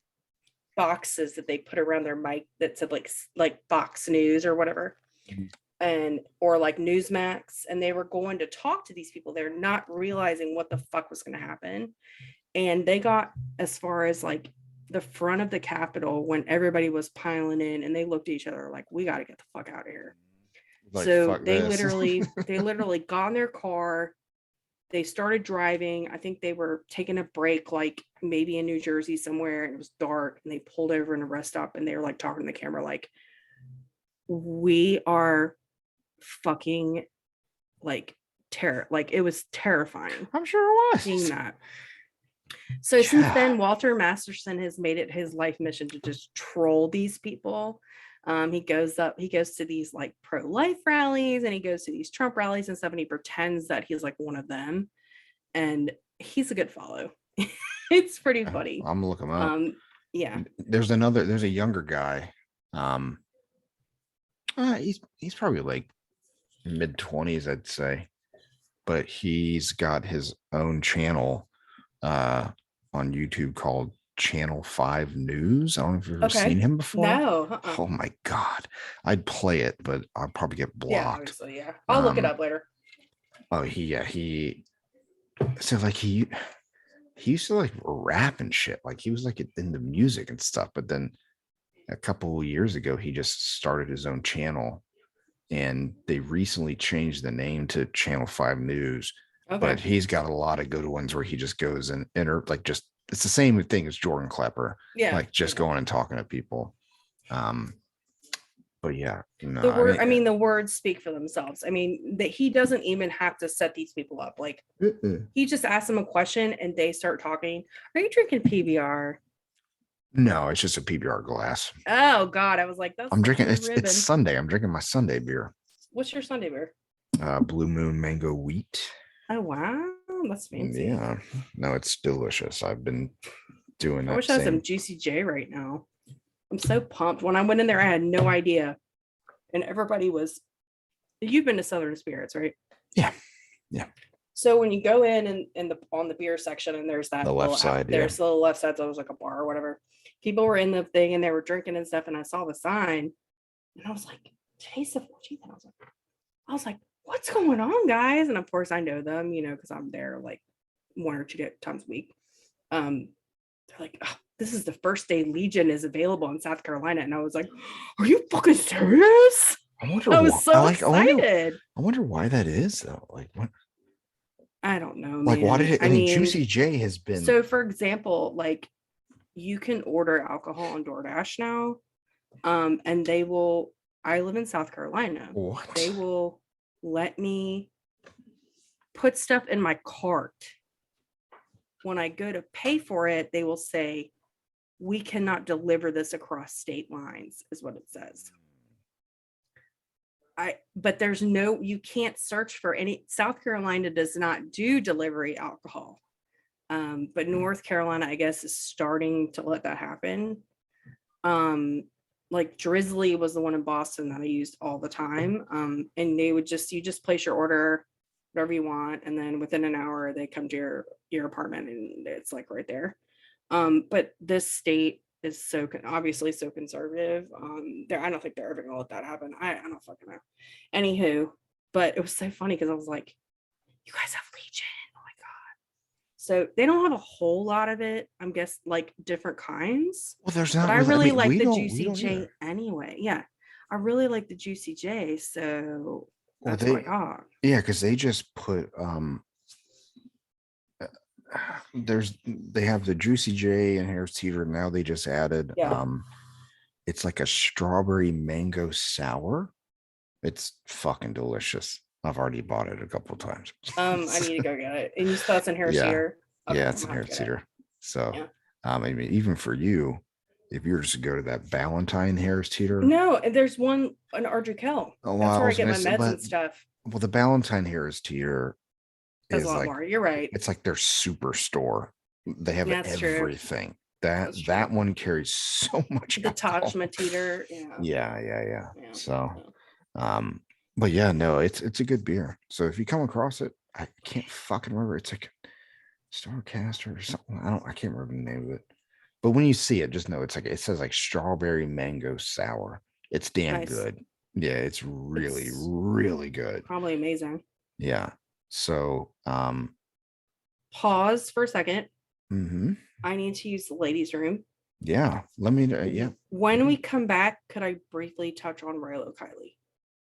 boxes that they put around their mic that said like Fox News or whatever, or like Newsmax, and they were going to talk to these people. They're not realizing what the fuck was going to happen, and they got as far as like the front of the Capitol when everybody was piling in, and they looked at each other like, we got to get the fuck out of here. Like, so they literally got in their car. They started driving. I think they were taking a break, like maybe in New Jersey somewhere, and it was dark, and they pulled over in a rest stop, and they were like talking to the camera like, we are fucking like terror. Like, it was terrifying. I'm sure it was. Seeing that. So since then, Walter Masterson has made it his life mission to just troll these people. He goes to these like pro-life rallies, and he goes to these Trump rallies and stuff, and he pretends that he's like one of them, and he's a good follow. It's pretty funny. I'm gonna look him up. Yeah. There's a younger guy. He's probably like mid-20s, I'd say, but he's got his own channel on YouTube called Channel 5 News. I don't know if you've ever seen him before. No. Oh my God. I'd play it, but I'll probably get blocked. Yeah, obviously, yeah. I'll look it up later. Oh, so like he used to like rap and shit. Like he was like into music and stuff, but then a couple of years ago, he just started his own channel, and they recently changed the name to Channel 5 News. Okay. But he's got a lot of good ones where he just goes and it's the same thing as Jordan Klepper. Yeah. Like just going and talking to people. But yeah, the words speak for themselves. I mean, that he doesn't even have to set these people up. Like he just asks them a question and they start talking. Are you drinking PBR? No, it's just a PBR glass. Oh God, I was like, I'm drinking. It's Sunday. I'm drinking my Sunday beer. What's your Sunday beer? Blue Moon Mango Wheat. Oh wow, that's fancy. Yeah, no, it's delicious. I've been doing that. I wish I had some Juicy J right now. I'm so pumped. When I went in there, I had no idea, and everybody was. You've been to Southern Spirits, right? Yeah. So when you go in and on the beer section, and there's that the left side, there's the left side, so it was like a bar or whatever. People were in the thing and they were drinking and stuff, and I saw the sign, and I was like, "Today's the 14th." And I was like, "What's going on, guys?" And of course, I know them, because I'm there like 1 or 2 times a week. They're like, "Oh, this is the first day Legion is available in South Carolina," and I was like, "Are you fucking serious?" I was so excited. I wonder why that is, though. Like, what? I don't know. Like, man. why did it? I mean, Juicy J has been. So, for example, like, you can order alcohol on DoorDash now, and they will. I live in South Carolina. What? They will let me put stuff in my cart. When I go to pay for it, they will say, "We cannot deliver this across state lines," is what it says. But you can't search for any. South Carolina does not do delivery alcohol. But North Carolina, I guess, is starting to let that happen. Like Drizzly was the one in Boston that I used all the time. And they would you just place your order, whatever you want, and then within an hour they come to your apartment and it's like right there. But this state is obviously so conservative. I don't think they're ever gonna let that happen. I don't fucking know. Anywho, but it was so funny because I was like, "You guys have Legion." So they don't have a whole lot of it. I'm guess like different kinds. Well, there's But not I really. really like we the don't. We Juicy don't J either. anyway. Yeah. I really like the Juicy J. So Well, that's what I got. yeah, because they just put they have the Juicy J and Harris Teeter. Now they just added Yeah. it's like a strawberry mango sour. It's fucking delicious. I've already bought it a couple of times. I need to go get it. And you saw it's in Harris Yeah. Teeter. Okay, Yeah, I'm it's in gonna have Harris to get it. Teeter. So Yeah. I mean, even for you, if you were just to go to that Valentine Harris Teeter, No, and there's one in Ardrikell. oh, well, That's I where I was get gonna my say, meds and stuff. well, the Valentine Harris Teeter That's a is lot like more. You're right. it's like their superstore. They have That's true. everything. That's true. That one carries so much The alcohol. Taj Mateater. Yeah. Yeah. Yeah. So, but yeah, no, it's a good beer. So if you come across it, I can't fucking remember. It's like Starcaster or something. I can't remember the name of it. But when you see it, just know it's like it says like strawberry mango sour. It's damn Nice. good. Yeah, it's really, It's really good. probably amazing. Yeah. So Pause for a second. mhm. I need to use the ladies' room. Yeah. Let me yeah. When we come back, could I briefly touch on Rilo Kiley?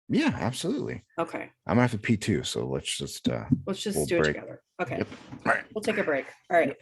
Yeah, absolutely. Okay. I'm gonna have to pee too, so let's just Let's just we'll do break. it together. Okay. Yep. All right. We'll take a break. All right.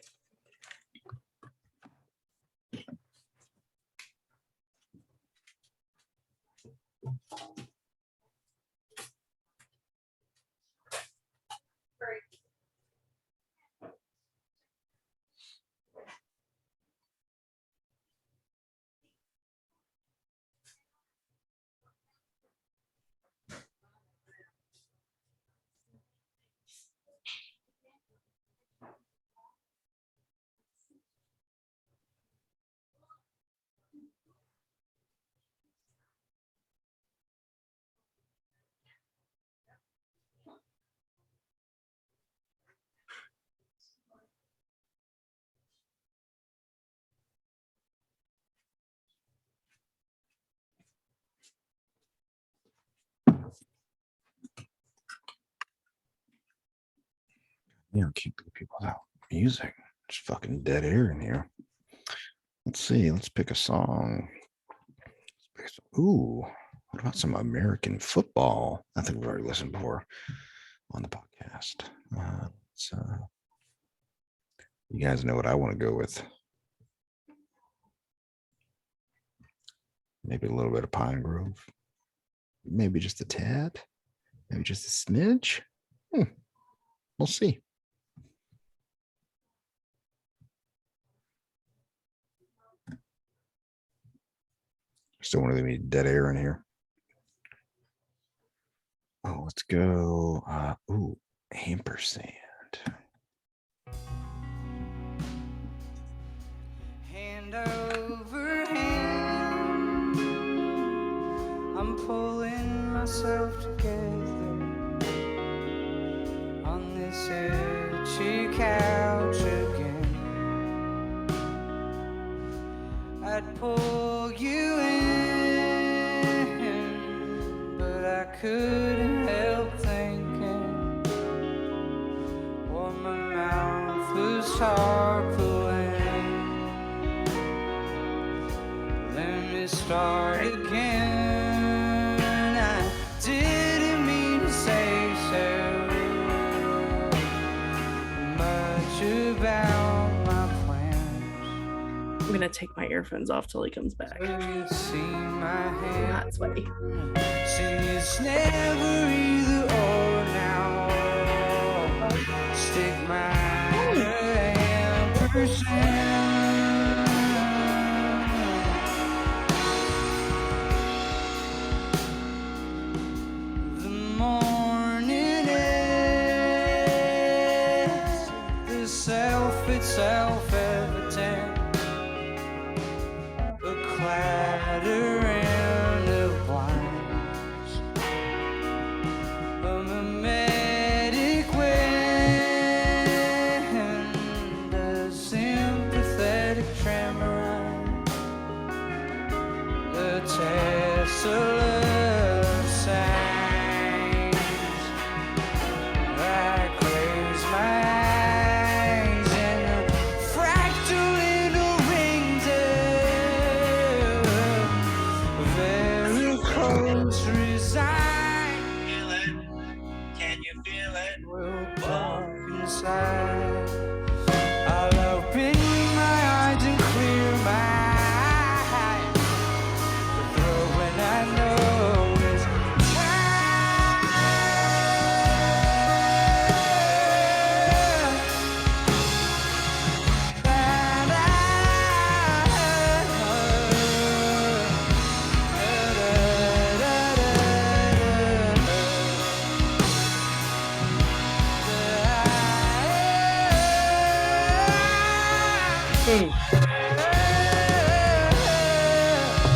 You know, keep people without music. It's fucking dead air in here. Let's see. Let's pick a song. Ooh, what about some American football? I think we've already listened before on the podcast. You guys know what I want to go with. Maybe a little bit of Pine Grove. Maybe just a tad. Maybe just a smidge. We'll see. Still want to leave me dead air in here. Oh, let's go. Ooh, ampersand. Hand over hand, I'm pulling myself together on this itchy couch again. I'd pull you in, but I couldn't help thinking what my mouth was tarpaulin. Let me start again. I didn't mean to say so much about my plans. I'm gonna take my earphones off till he comes back. You see my I'm hand. not sweaty. See, it's never either or now. Stick my ampersand. The morning ends, the self evident. A clattering of blinds, a mimetic wind, a sympathetic tremor, the Tesla of signs. I close my eyes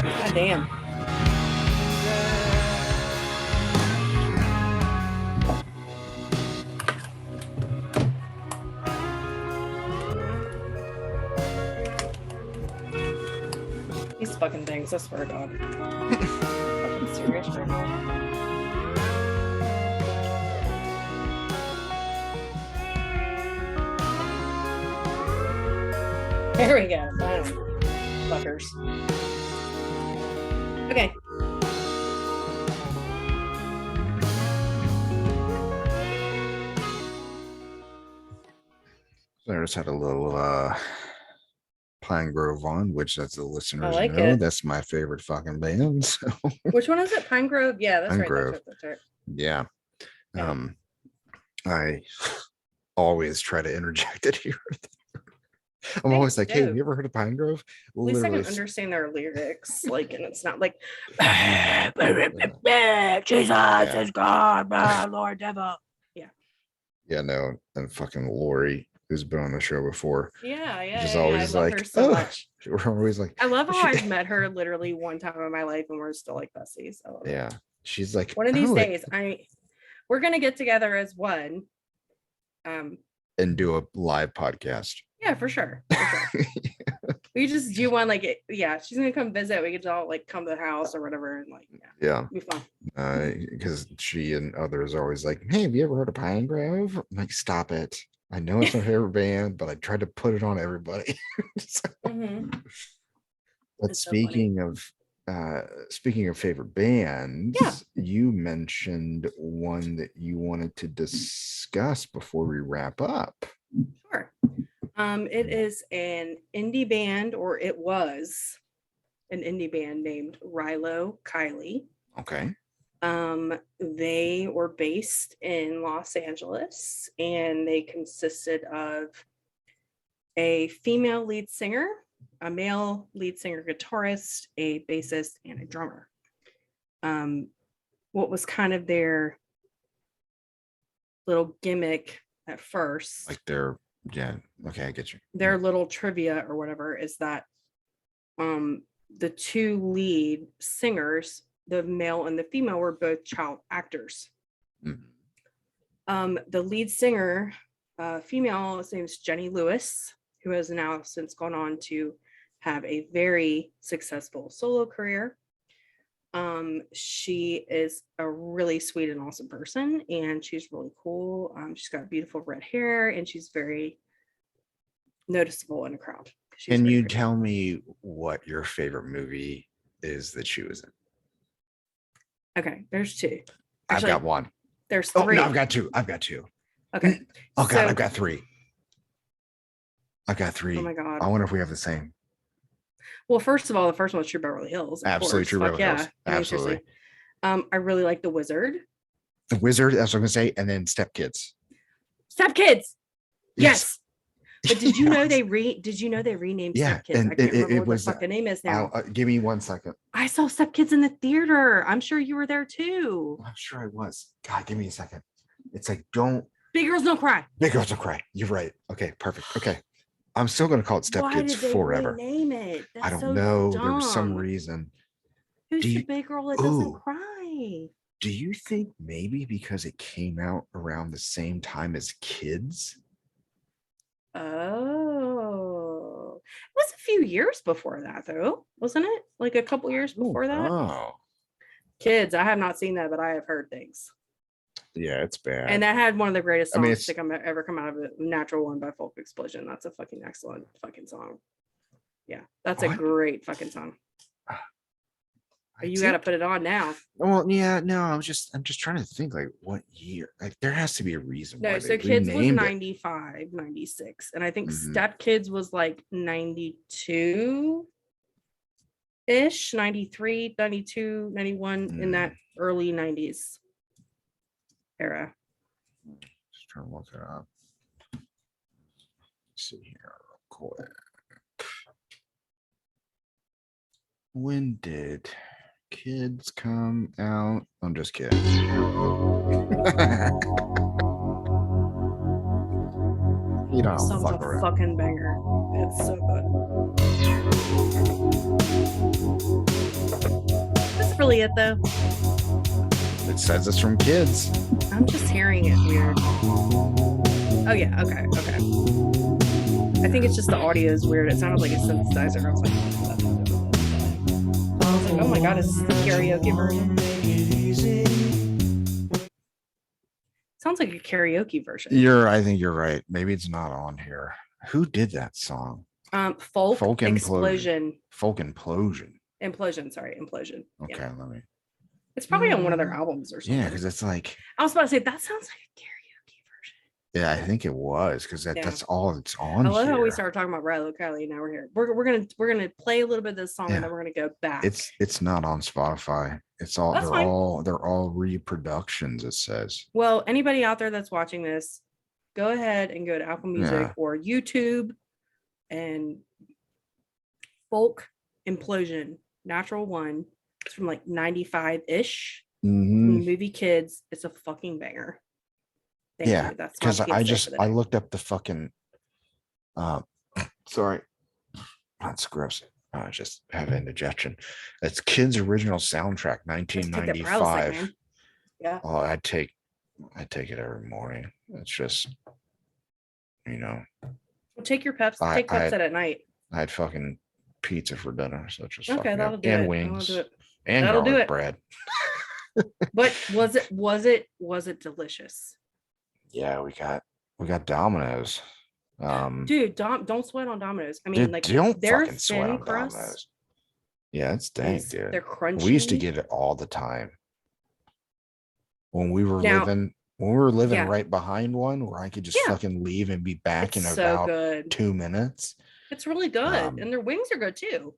God damn. These fucking things, I swear to God. Fucking serious right now. There we go. Finally. Fuckers. Okay. So I just had a little Pine Grove on, which as the listeners like know, it. that's my favorite fucking band. So Which one is it? Pine Grove? Yeah, that's Pine right. Grove. That's right. Yeah. Yeah. I always try to interject it here. I'm Hey, always like, hey, have dude. you ever heard of Pine Grove? At least I Literally, can understand their lyrics. Like, and it's not like Jesus is God, my Lord devil. yeah, no, and fucking Lori, who's been on the show before, Yeah. just I always love like, her so oh, much. we're always like, I love how she- I've met her literally one time in my life and we're still like besties. I love it. yeah, she's like, One of these oh, days, we're gonna get together as one. and do a live podcast. Yeah, for sure. We just do one like it. Yeah, she's gonna come visit. We could all like come to the house or whatever, and like Yeah, be fun. because she and others are always like, hey, have you ever heard of Pine Grove? I'm like, stop it. I know it's my favorite band, but I tried to put it on everybody. So- Mhm. But It's so funny. speaking of favorite bands, Yeah. you mentioned one that you wanted to discuss before we wrap up. Sure. It is an indie band, or it was an indie band named Rilo Kiley. Okay. They were based in Los Angeles, and they consisted of a female lead singer, a male lead singer guitarist, a bassist, and a drummer. What was kind of their little gimmick at first, Like they're, yeah, okay, I get you. their little trivia or whatever, is that the two lead singers, the male and the female, were both child actors. Mhm. The lead singer, female, his name is Jenny Lewis, who has now since gone on to have a very successful solo career. She is a really sweet and awesome person, and she's really cool. She's got beautiful red hair, and she's very noticeable in a crowd. She's Can very you pretty. tell me what your favorite movie is that she was in? Okay, there's two. I've Actually, got one. There's Oh, three. no, I've got two. I've got two. Okay. Oh, God, So- I've got three. I've got three. Oh my God. I wonder if we have the same. Well, first of all, the first one was True Beverly Hills. Of Absolutely course. True Fuck Beverly Hills. I mean, Absolutely. seriously. I really like The Wizard. The Wizard, that's what I'm going to say. And then Step Kids. Step Kids. Yes. But did you Yeah. know they renamed Yeah, Step Kids? and I can't it remember what was, the fucking name is now. give me 1 second. I saw Step Kids in the theater. I'm sure you were there too. I'm sure I was. God, give me a second. It's like, don't. Big Girls Don't Cry. Big Girls Don't Cry. You're right. Okay, perfect. Okay. I'm still going to call it Step Why Kids did they forever. rename it? That's I don't so know. There was some dumb. reason. Who's Do the you- big girl that doesn't Ooh. cry? Do you think maybe because it came out around the same time as Kids? Oh, it was a few years before that, though, wasn't it? Like a couple years before that. Oh, Kids, I have not seen that, but I have heard things. yeah, it's bad. And that had one of the greatest I mean, songs to come ever come out of it, "Natural One" by Folk Explosion. That's a fucking excellent fucking song. Yeah, that's a What? great fucking song. I You got to think- put it on now. Well, yeah, no, I'm just trying to think like what year. Like there has to be a reason No, why so they Kids was renamed it. 95, 96. And I think Mhm. Step Kids was like 92-ish, 93, 92, 91, in that early 90s era. Just trying to look it up. Let's see here real quick. When did Kids come out? I'm just kidding. You don't This have to song's fuck a around. fucking banger. It's so good. That's really it though. It says it's from kids. I'm just hearing it weird. Oh yeah, okay. I think it's just the audio is weird. It sounded like a synthesizer. I was like, oh my god, is this the karaoke version? Sounds like a karaoke version. I think you're right. Maybe it's not on here. Who did that song? Folk Explosion. Folk Implosion. Implosion. Okay, Yeah. let me. It's probably on one of their albums or something. Yeah, because it's like. I was about to say that sounds like a karaoke version. Yeah, I think it was because that's all it's on. I love here. how we started talking about Rilo Kiley. Now we're here. We're gonna play a little bit of this song and then we're gonna go back. It's not on Spotify. It's all That's fine. they're all reproductions. It says. Well, anybody out there that's watching this, go ahead and go to Apple Music or YouTube and Folk Implosion Natural One. It's from like 95-ish. Mm-hmm. Movie Kids. It's a fucking banger. Thank you. That's because I looked up the fucking sorry, that's gross. I just have indigestion. It's Kids original soundtrack 1995. Yeah. Oh, I take it every morning. It's just, Well, take your Peps. Take Pepsi at night. I had fucking pizza for dinner, so it's just okay. That'll do and it. wings and that'll garlic bread. But was it delicious? Yeah, we got Domino's. Dude, don't sweat on Domino's. I mean, dude, like don't their fucking sweat on crust, Domino's. Yeah, it's dank, dude. They're crunchy. We used to get it all the time when we were living right behind one, where I could just fucking leave and be back in about 2 minutes. It's really good, and their wings are good too.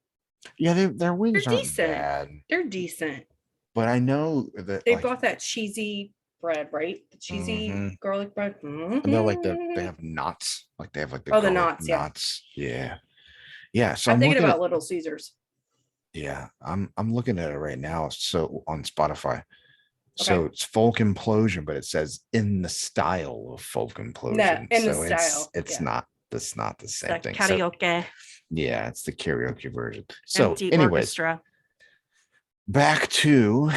Yeah, their wings aren't decent. bad. They're decent. But I know that they've got that cheesy bread, right? The cheesy garlic bread. And they're like they have knots. Like they have like the knots. Yeah. So I'm thinking about Little Caesars. Yeah, I'm looking at it right now. So on Spotify. Okay. So it's Folk Implosion, but it says in the style of Folk Implosion. No, in the style. It's not the same thing. Karaoke. So, yeah, it's the karaoke version. So Empty anyways, orchestra. Back to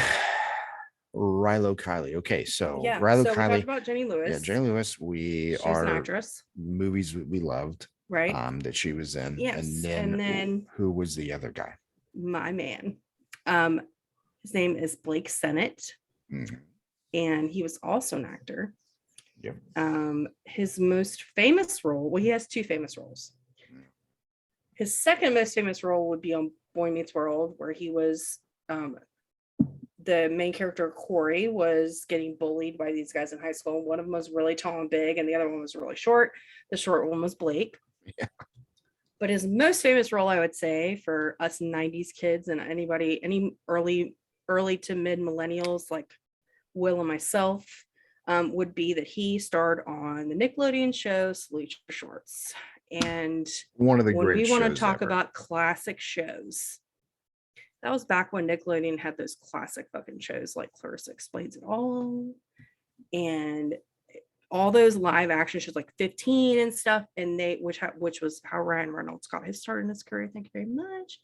Rilo Kiley. Okay, so Rilo Kiley. We talked about Jenny Lewis. Yeah, Jenny Lewis. She's an actress. Movies we loved, right? That she was in. Yes, and then who was the other guy? My man. His name is Blake Sennett, and he was also an actor. Yep. His most famous role. Well, he has two famous roles. His second most famous role would be on Boy Meets World, where he was. The main character Corey was getting bullied by these guys in high school. One of them was really tall and big, and the other one was really short. The short one was Blake. Yeah. But his most famous role, I would say, for us 90s kids and any early to mid millennials like Will and myself, would be that he starred on the Nickelodeon show Salute Your Shorts. And one of the when great we want to shows talk ever. about classic shows, that was back when Nickelodeon had those classic fucking shows like Clarissa Explains It All and all those live action shows like 15 and stuff, and which was how Ryan Reynolds got his start in his career. Thank you very much.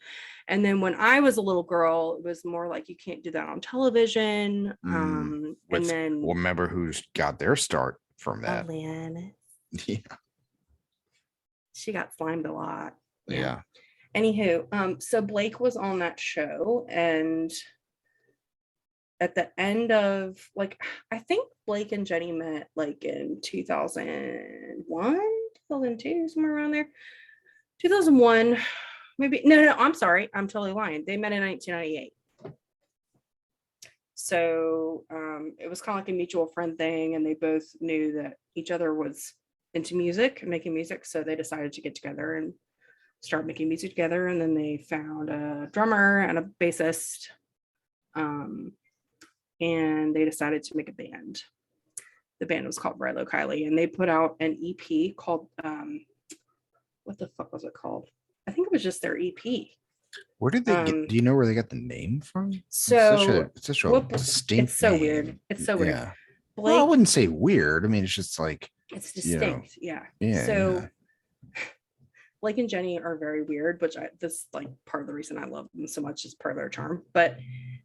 And then when I was a little girl, it was more like you can't do that on television. And then remember who's got their start from that? Lynn. Yeah, she got slimed a lot. Yeah. Anywho, so Blake was on that show, and at the end of I think Blake and Jenny met like in 2001, 2002, somewhere around there. 2001, maybe. No, I'm sorry. I'm totally lying. They met in 1998. So it was kind of like a mutual friend thing, and they both knew that each other was into music and making music. So they decided to get together and start making music together. And then they found a drummer and a bassist. And they decided to make a band. The band was called Rilo Kiley, and they put out an EP called, what the fuck was it called? I think it was just their EP. Where did they get, do you know where they got the name from? So it's such a distinct it's so name. weird. It's so weird. Yeah. Blake, well, I wouldn't say weird. I mean, it's just like, It's you know, distinct. Yeah. yeah, So yeah. Blake and Jenny are very weird, which this like part of the reason I love them so much is part of their charm. But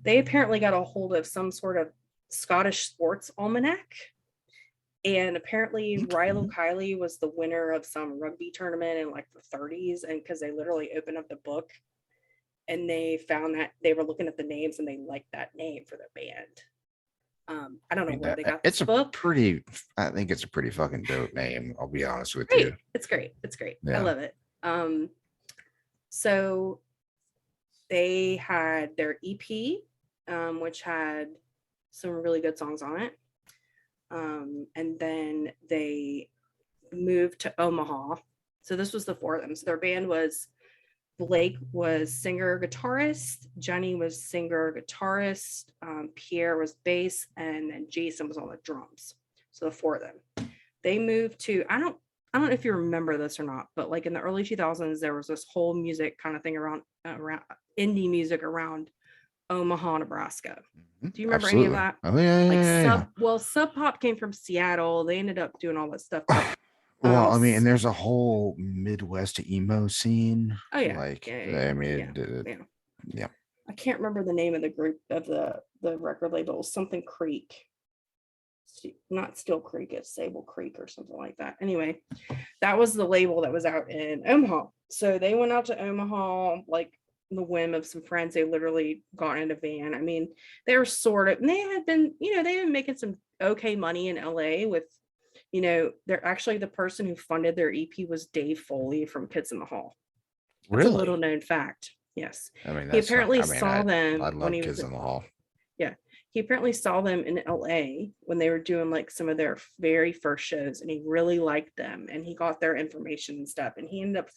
they apparently got a hold of some sort of Scottish sports almanac. And apparently Rilo Kiley was the winner of some rugby tournament in like the 30s. And because they literally opened up the book and they found that they were looking at the names and they liked that name for their band. I don't know where they got this book. I think it's a pretty fucking dope name. I'll be honest with Great. you. It's great. It's great. Yeah. I love it. So they had their EP, which had some really good songs on it. And then they moved to Omaha. So this was the four of them. So their band was Blake was singer guitarist, Jenny was singer guitarist, Pierre was bass, and then Jason was on the drums. So the four of them. They moved to I don't know if you remember this or not, but like in the early 2000s, there was this whole music kind of thing around indie music around Omaha, Nebraska. Do you remember Absolutely. any of that? Oh yeah. Sub Pop came from Seattle. They ended up doing all that stuff. Well, I mean, and there's a whole Midwest emo scene. Oh yeah. Like, yeah. I mean, yeah. I can't remember the name of the group of the record label. Something Creek. Not Steel Creek, it's Sable Creek or something like that. Anyway, that was the label that was out in Omaha. So they went out to Omaha, like the whim of some friends. They literally got in a van. I mean, they were sort of, and they had been, they've been making some okay money in LA with, they're actually the person who funded their EP was Dave Foley from Kids in the Hall. That's really? a little known fact. Yes. I mean, he apparently saw them. I love Kids in the Hall. Yeah. He apparently saw them in LA when they were doing like some of their very first shows, and he really liked them, and he got their information and stuff, and he ended up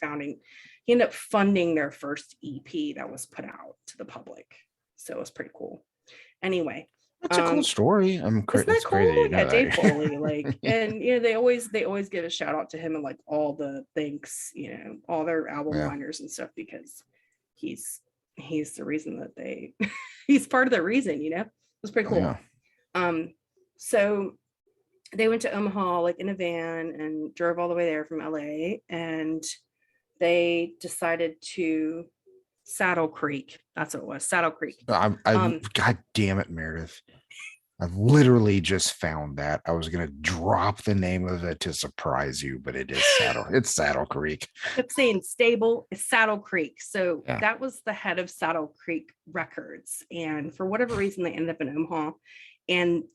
funding their first EP that was put out to the public. So it was pretty cool. Anyway, that's a cool story. Isn't that cool? Yeah, Dave Foley, like, and they always give a shout out to him and like all the things, all their album liners and stuff, because he's the reason that he's part of the reason, It was pretty cool. Yeah. So they went to Omaha like in a van and drove all the way there from LA, and they decided to Saddle Creek. That's what it was, Saddle Creek. God damn it, Meredith. I've literally just found that. I was gonna drop the name of it to surprise you, but it is it's Saddle Creek. I kept saying stable, it's Saddle Creek. So that was the head of Saddle Creek Records. And for whatever reason, they ended up in Omaha. And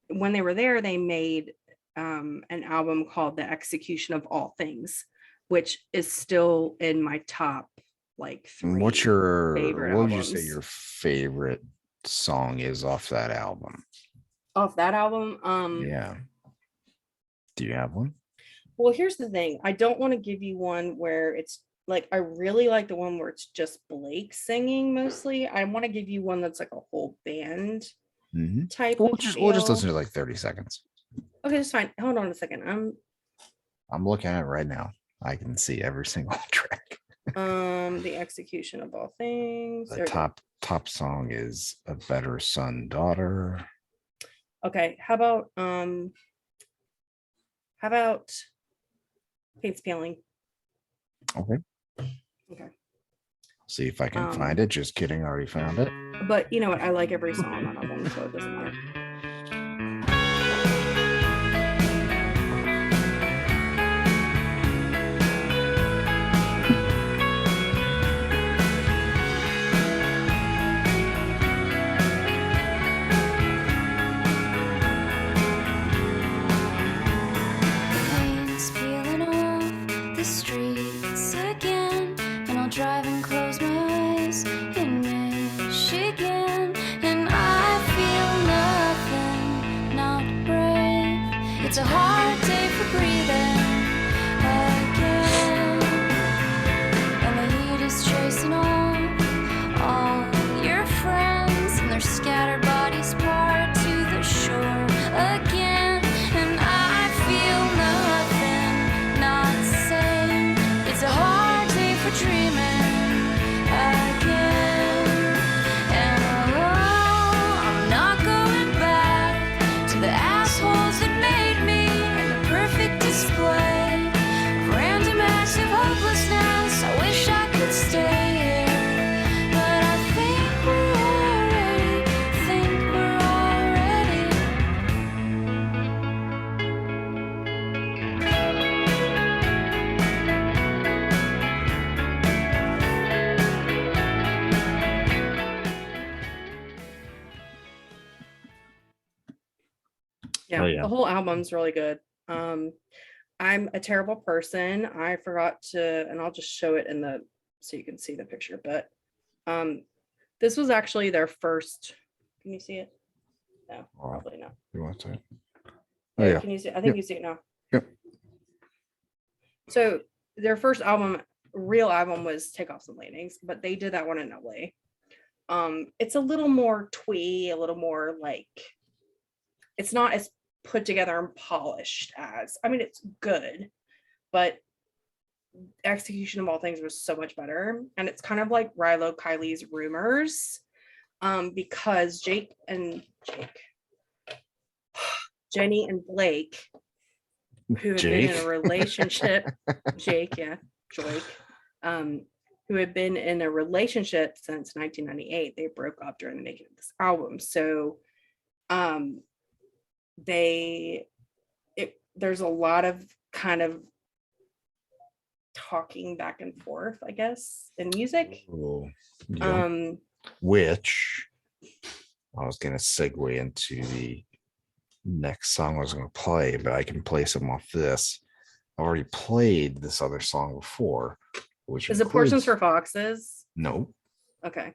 when they were there, they made an album called The Execution of All Things, which is still in my top like 3 What's your favorite what would albums. you say your favorite song is off that album? Off that album? Yeah. Do you have one? Well, here's the thing. I don't want to give you one where it's like, I really like the one where it's just Blake singing mostly. I want to give you one that's like a whole band type. We'll just listen to like 30 seconds. Okay, that's fine. Hold on a second. I'm looking at it right now. I can see every single track. The Execution of All Things. The top song is A Better Son, Daughter. Okay, how about Fate's Peeling? Okay. See if I can find it. Just kidding, I already found it. But you know what? I like every song on that album, so it doesn't matter. It's a hard day for breathing again, and the heat is chasing off all your friends, and their scattered bodies part to the shore again, and I feel nothing, not sane. It's a hard day for dreaming. Yeah, Oh, yeah. the whole album's really good. I'm a terrible person. I forgot to, and I'll just show it in the so you can see the picture. But this was actually their first. Can you see it? No, Wow. probably not. You want to? Yeah, Oh, yeah. can you see? I think Yep. you see it now. Yep. So their first album, real album, was Take Off Some Landings, but they did that one in LA. It's a little more twee, a little more like, it's not as put together and polished as, I mean, it's good, but execution of all things was so much better. And it's kind of like Rilo Kiley's Rumors, because Jenny and Blake, who had been in a Jake? relationship, Jake, who had been in a relationship since 1998. They broke up during the making of this album. So there's a lot of kind of talking back and forth, I guess, in music. Oh, yeah. Which I was going to segue into the next song I was going to play, but I can play some off this. I already played this other song before, which Is it Portions for includes- Foxes? No, Okay.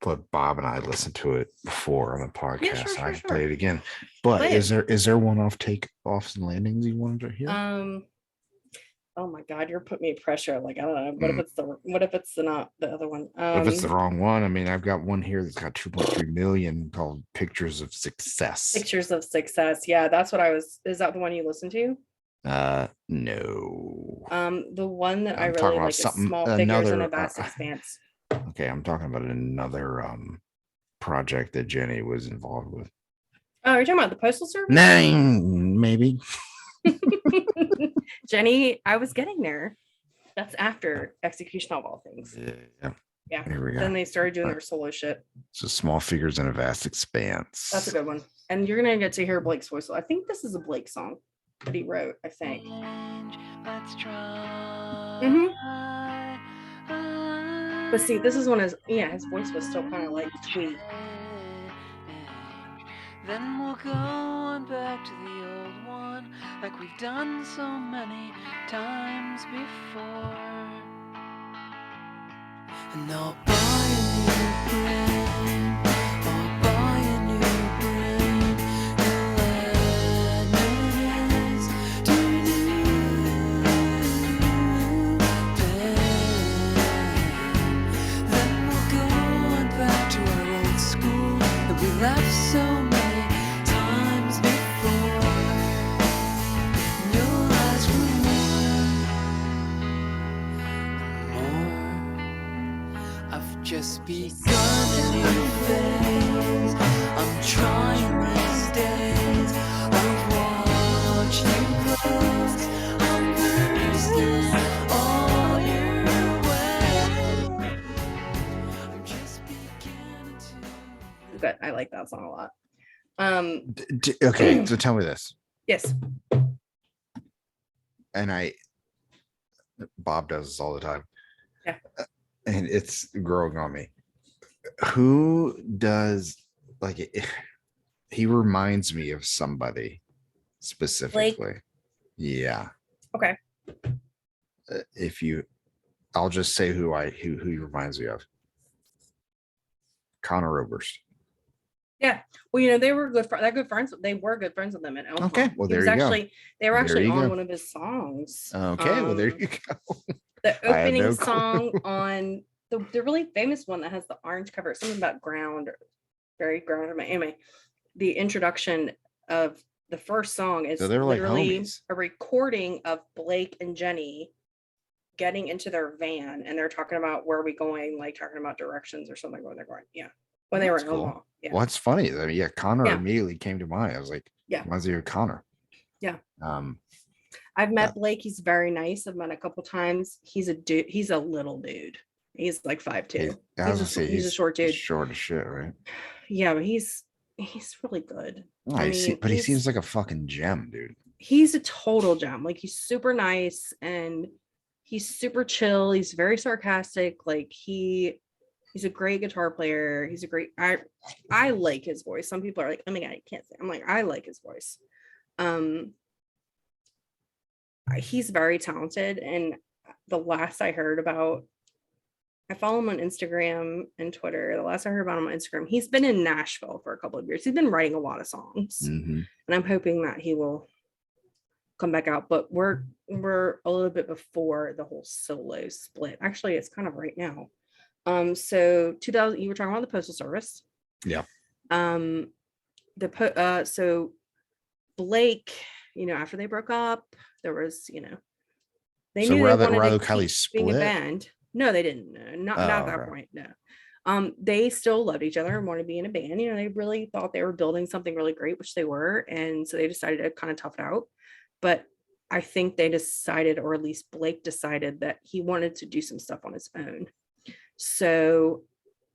but Bob and I listened to it before on the podcast. Yeah, sure, and I sure, can play sure. it again. But Play is it. there one off Take Offs and Landings you wanted to hear? Oh my God, you're putting me pressure. Like, I don't know. What if it's not the other one? If it's the wrong one, I mean, I've got one here that's got 2.3 million called Pictures of Success. Pictures of Success. Yeah, that's what is that the one you listened to? No. The one that I I'm really talking about like is something- Small Figures in a another, Vast Expanse. Okay, I'm talking about another project that Jenny was involved with. Oh, you're talking about the Postal Service? Nine, maybe. Jenny, I was getting there. That's after Execution of All Things. Yeah. Yeah. Here we go. Then they started doing their solo shit. So Small Figures in a Vast Expanse. That's a good one. And you're gonna get to hear Blake's voice. I think this is a Blake song that he wrote, I think. But see, this is when his voice was still kind of like twee. Then we'll go on back to the old one, like we've done so many times before. And I'll buy a new brain, I'll buy a new brain, and let notice to new pain. Then we'll go on back to our old school that we left so many times before. And you'll ask for more. I've just begun a new phase. I'm trying these days. I've watched you close. I'm bursting all your way. I'm just beginning to. Good. I like that song a lot. Okay, so tell me this. Yes. And Bob does this all the time. Yeah. And it's growing on me. Who does like it? He reminds me of somebody specifically. Yeah. Okay. I'll just say who he reminds me of. Connor Oberst. Yeah. Well, they were good. They're good friends. They were good friends with them in Elkhorn. Okay, well, He was there you go. actually, They were There actually you on go. one of his songs. Okay, well there you go. The I had opening no clue. song on the really famous one that has the orange cover. It's something about ground, or very ground. Anyway, the introduction of the first song is So they're like literally homies. a recording of Blake and Jenny getting into their van, and they're talking about where are we going, like talking about directions or something where they're going. Yeah, when they were That's in cool. Omaha. Yeah. Well, that's funny. I mean, yeah, Connor Yeah. immediately came to mind. I was like, Yeah. reminds me of Connor. Yeah. Yeah. I've met Blake. He's very nice. I've met a couple times. He's a dude. He's a little dude. He's like 5'2". I was gonna say He's a short dude. Short as shit, right? Yeah, but he's really good. No, I but he mean, seems like a fucking gem, dude. he's a total gem. Like, he's super nice and he's super chill. He's very sarcastic. Like, he He's a great guitar player. He's a great. I like his voice. Some people are like, oh my god, I can't say. I'm like, I like his voice. He's very talented, and the last I heard about, I follow him on Instagram and Twitter. The last I heard about him on Instagram, he's been in Nashville for a couple of years. He's been writing a lot of songs, and I'm hoping that he will come back out. But we're a little bit before the whole solo split. Actually, it's kind of right now. So 2000, you were talking about the Postal Service. Yeah. So Blake, after they broke up, there was, they So knew rather they wanted to Kylie keep being a split? band. No, they didn't. Not at that point. No. They still loved each other and wanted to be in a band. They really thought they were building something really great, which they were. And so they decided to kind of tough it out. But I think they decided, or at least Blake decided, that he wanted to do some stuff on his own. So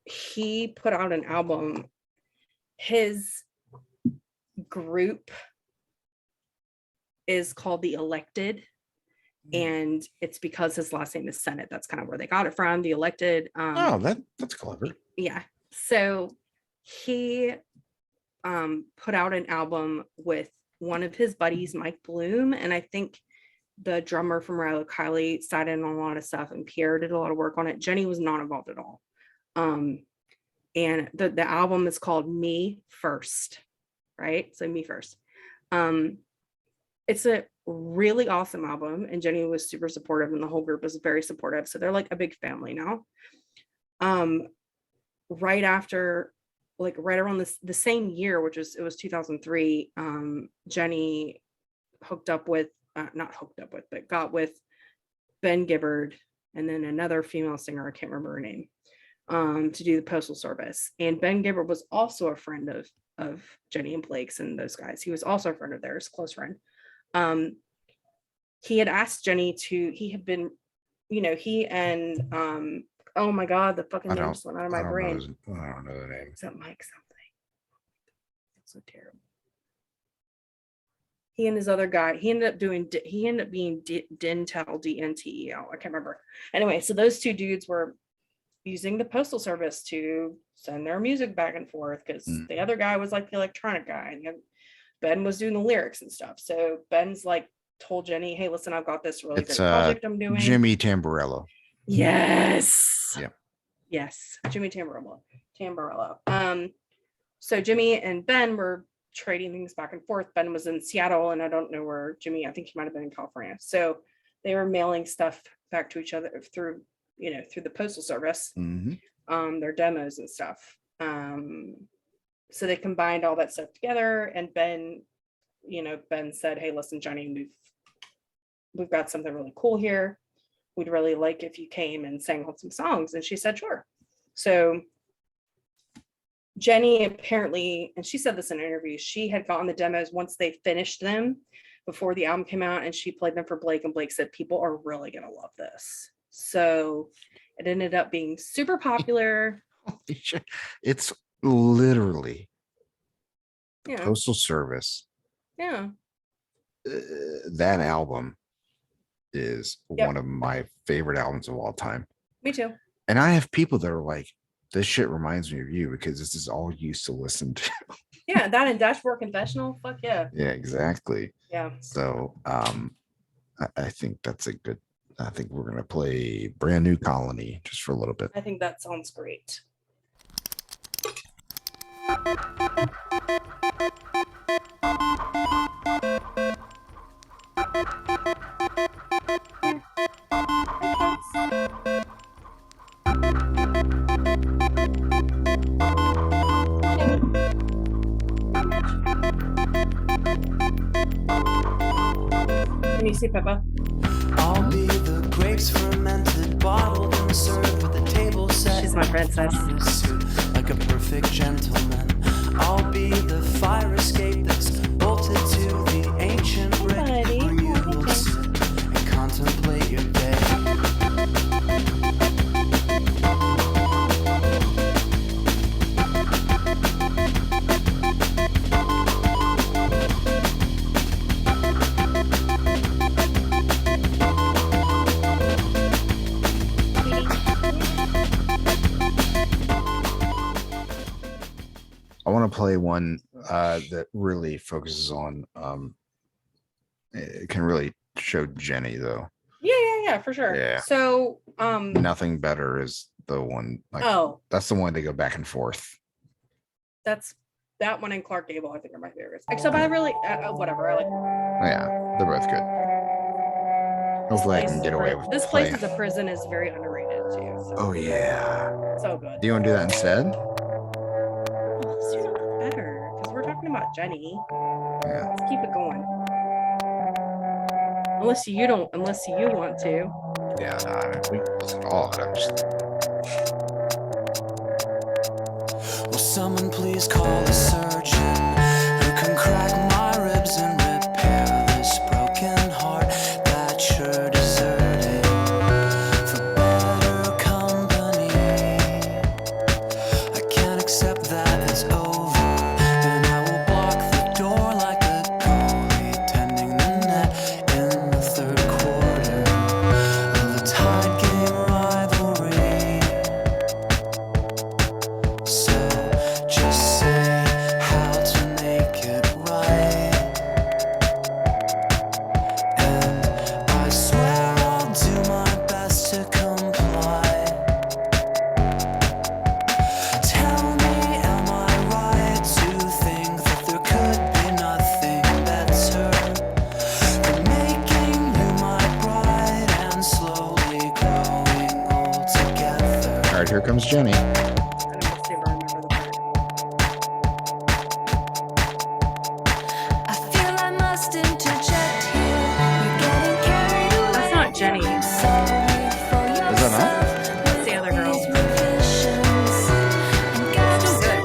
he put out an album. His group is called The Elected, and it's because his last name is Senate. That's kind of where they got it from, The Elected. That's clever. Yeah. So he put out an album with one of his buddies, Mike Bloom, and I think the drummer from Riley Kiley sat in on a lot of stuff, and Pierre did a lot of work on it. Jenny was not involved at all. And the album is called Me First, right? So Me First. It's a really awesome album, and Jenny was super supportive, and the whole group was very supportive. So they're like a big family now. Right after, like right around the same year, which was, it was 2003, Jenny got with Ben Gibbard and then another female singer, I can't remember her name, to do the Postal Service. And Ben Gibbard was also a friend of Jenny and Blake's and those guys. He was also a friend of theirs, close friend. He had asked Jenny he had been, he and oh my god, the fucking name just went out of my brain. I don't know the name. Is that Mike something? It's so terrible. He and his other guy, he ended up being Dentel, D-N-T-E-L. I can't remember. Anyway, so those two dudes were using the Postal Service to send their music back and forth, because the other guy was like the electronic guy, and Ben was doing the lyrics and stuff. So Ben's like told Jenny, hey, listen, I've got this really great project I'm doing. Jimmy Tamborello. Yes. Yeah. Yes. Jimmy Tamborello. So Jimmy and Ben were trading things back and forth. Ben was in Seattle, and I don't know where Jimmy, I think he might have been in California. So they were mailing stuff back to each other through the Postal Service, their demos and stuff. So they combined all that stuff together, and Ben said, hey, listen, Johnny, we've got something really cool here. We'd really like if you came and sang on some songs. And she said, sure. So Jenny apparently, and she said this in an interview, she had gotten the demos once they finished them before the album came out, and she played them for Blake, and Blake said, people are really going to love this. So it ended up being super popular. It's literally the Yeah. Postal Service. Yeah. That album is one of my favorite albums of all time. Me too. And I have people that are like, this shit reminds me of you, because this is all you used to listen to. Yeah, that and Dashboard Confessional. Fuck yeah. Yeah, exactly. Yeah. So I think I think we're gonna play Brand New Colony just for a little bit. I think that sounds great. Can you see Peppa? I'll be the grapes fermented, bottled and served with a table set. She's my princess. in a suit like a perfect gentleman. I'll be the fire escape that's bolted to the ancient brick, buddy. where you will sit and contemplate your day. play one that really focuses on it can really show Jenny though. Yeah, for sure. Yeah. So, Nothing better is the one like oh, that's the one they go back and forth. that's that one and Clark Gable, I think are my favorites. Except I really, whatever. I like Yeah, they're both good. Hopefully I can get away with this place playing. as a prison is very underrated too. So, Oh yeah. so good. Do you want to do that instead? Oh, let's do something better because we're talking about Jenny. Yeah. Let's keep it going. Unless you want to. Yeah, no, I mean, we can listen to all of it. I'm just Will someone please call a surgeon who can crack my ribs and repair this broken heart that sure deserted for better company? I can't accept that it's over. Then I will block the door like a goalie tending the net in the third quarter of a tied game rivalry. So just say how to make it right, and I swear I'll do my best to comply. Tell me, am I right to think that there could be nothing better than making you my bride and slowly growing old together? all right. Here comes Jenny. I don't seem to remember the part. I feel I must interject here. You're getting carried away. That's not Jenny. Sorry for Is that not? yourself. That's the other girl. These revisions and gangster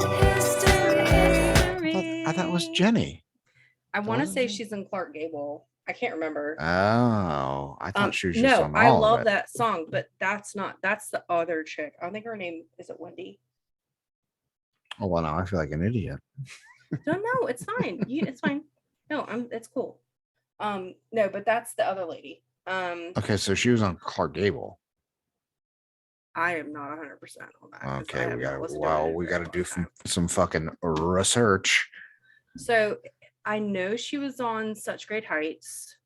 I thought it was Jenny. I want to Wasn't say it? she's in Clark Gable. I can't remember. Oh, I thought she was just No, on I all love of it. that song, but that's not. That's the other chick. I think her name is it Wendy. Oh well, now I feel like an idiot. No, it's fine. It's fine. No, it's cool. No, but that's the other lady. Okay, so she was on Clark Gable. I am not 100% on that. 'cause I Okay, have we not got listened to to it well, in a we very got to long do time. some fucking research. So I know she was on Such Great Heights.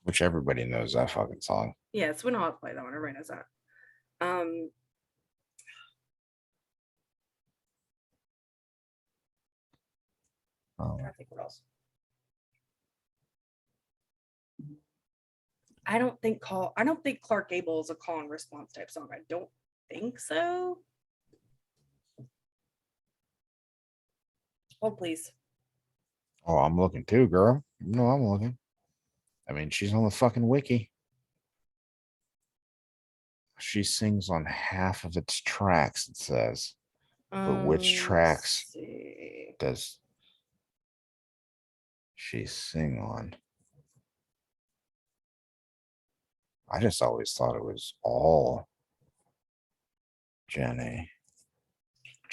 Which everybody knows that fucking song. Yeah, so we don't have to play that one. Everybody knows that. Oh, I think what else. I don't think Clark Gable is a call and response type song. I don't think so. Hold please. oh, I'm looking too, girl. No, I'm looking. I mean, she's on the fucking wiki. She sings on half of its tracks, it says. But which tracks Let's see. does she sing on? I just always thought it was all Jenny.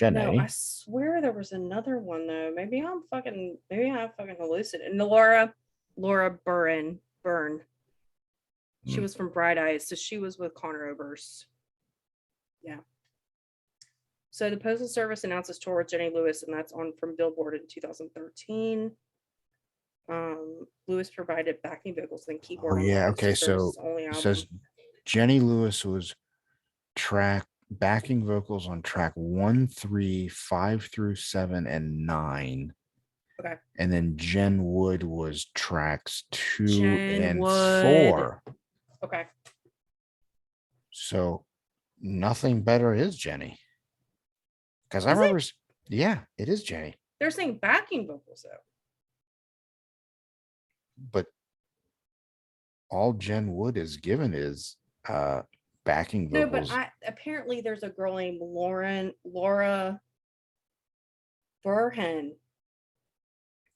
No, I swear there was another one though. Maybe I'm fucking hallucinating. Laura Byrne. She Hmm. was from Bright Eyes, so she was with Connor Oberst. Yeah. So the Postal Service announced its tour with Jenny Lewis, and that's on from Billboard in 2013. Lewis provided backing vocals and keyboard. Oh on the yeah, Postal okay. So Service's only it album. says Jenny Lewis was backing vocals on track 1, 3, 5 through 7, and 9. Okay. And then Jen Wood was tracks 2 Jen and Wood. 4. Okay. So nothing better is Jenny. Because I Is it? remember, yeah, it is Jenny. They're saying backing vocals though. But all Jen Wood is given is backing No, vocals. but apparently there's a girl named Laura Burhan.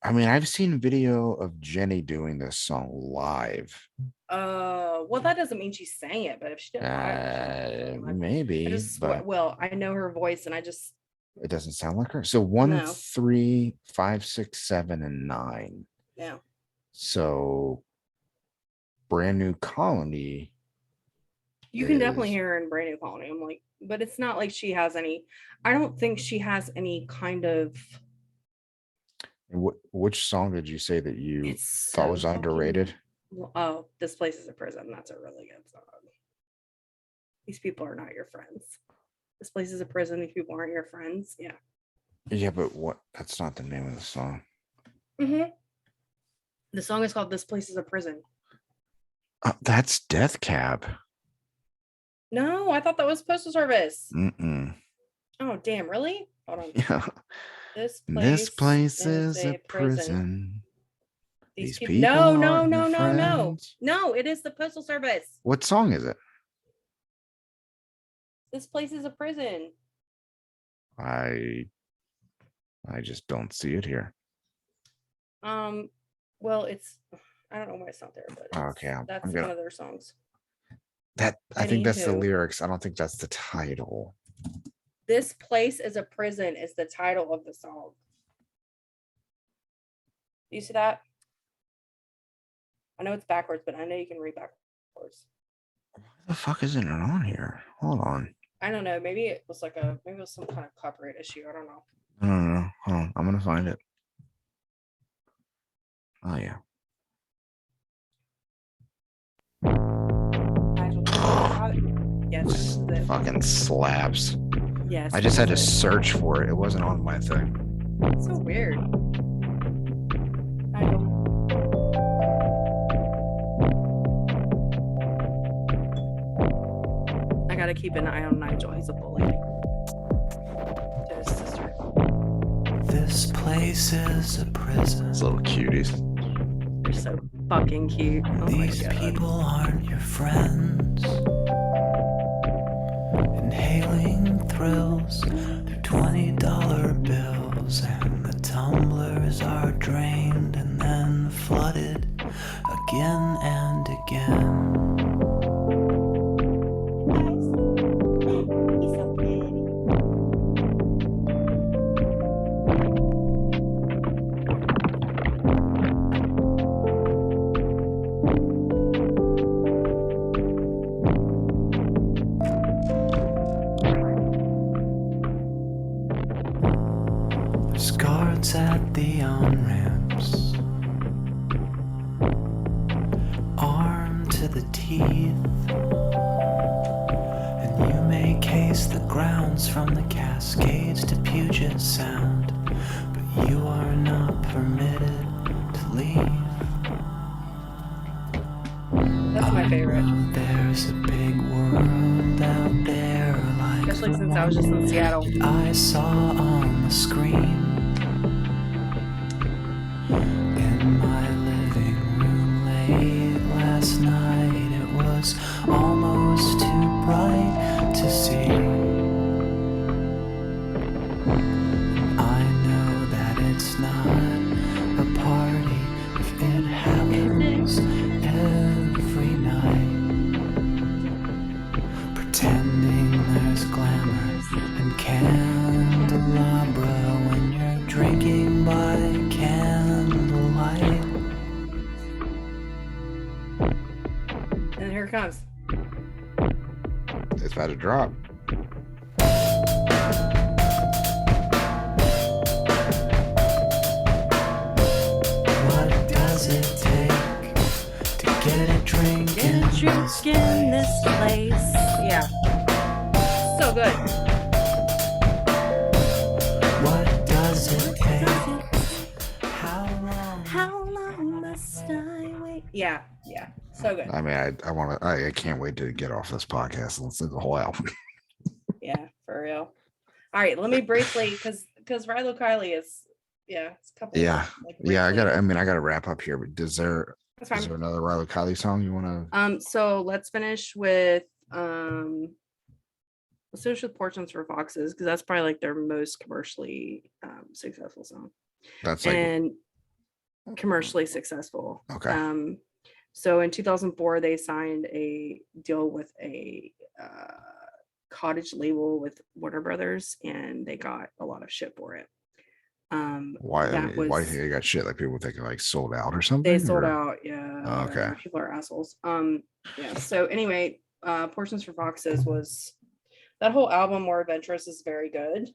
I mean, I've seen video of Jenny doing this song live. Well, that doesn't mean she sang it, but if she did live, Maybe, but well, I know her voice, and I just it doesn't sound like her. So 1, No. 3, 5, 6, 7, and 9. yeah. So Brand New Colony. You can definitely is- hear her in Brand New Colony. I'm like, but it's not like she has any. I don't think she has any kind of. Which song did you say that you It's thought so was fucking- underrated? Oh, This Place Is a Prison. That's a really good song. These people are not your friends. This place is a prison. These people aren't your friends. Yeah. Yeah, but what? That's not the name of the song. Mm-hmm. The song is called "This Place Is a Prison." That's Death Cab. No, I thought that was Postal Service. Mm-mm. Oh, damn! Really? Hold on. Yeah. This place is a prison. These These people. people No, no, aren't no, your no, no, friends. no! It is the Postal Service. What song is it? This place is a prison. I just don't see it here. Well, it's. I don't know why it's not there, but Okay, that's I'm one gonna. of their songs. I think that's the Anywho. lyrics. I don't think that's the title. This place is a prison is the title of the song. Do you see that? I know it's backwards, but I know you can read backwards. The fuck isn't it on here? Hold on. I don't know. Maybe it was maybe it was some kind of copyright issue. I don't know. I don't know. Hold on. I'm gonna find it. Oh yeah. Yes, this is it. Fucking slaps. Yes. I just had to this is it. search for it. It wasn't on my thing. It's so weird. I know. I gotta keep an eye on Nigel. He's a bully. To his sister. This place is a prison. It's little cuties. They're so fucking cute. Oh my These god. people aren't your friends. Inhaling thrills through $20 bills, and the tumblers are drained and then flooded again and again. He's so pretty. There's guards at the on-ramps, armed to the teeth, and you may case the grounds from the Cascades to Puget Sound, but you are not permitted to leave. That's my favorite. Oh, there's a big world out there like Especially the since I was just in Seattle. one I saw on the screen. In my living room late last night, it was almost too bright to see. I know that it's not a party if it happens every night. Pretending there's glamour and candelabra when you're drinking by candlelight. And here it comes. It's about to drop. What does it take to get a drink in this place. Yeah. So good. What does it take? How long? must I wait? Yeah, yeah. So good. I mean, I can't wait to get off this podcast and listen to the whole album. Yeah, for real. All right, let me briefly because Rilo Kiley is it's a couple. Yeah. Yeah, briefly. I gotta wrap up here, but That's is fine. there another Riley Kiley song you want to? So let's finish with Portions for Foxes because that's probably like their most commercially successful song. That's like And commercially successful. okay. So in 2004, they signed a deal with a cottage label with Warner Brothers, and they got a lot of shit for it. Why? that I mean, why do you was- think they got shit? Like people think it like sold out or something? They sold or- out, yeah. Oh, okay. People are assholes. Yeah. So anyway, Portions for Foxes was that whole album, More Adventurous, is very good.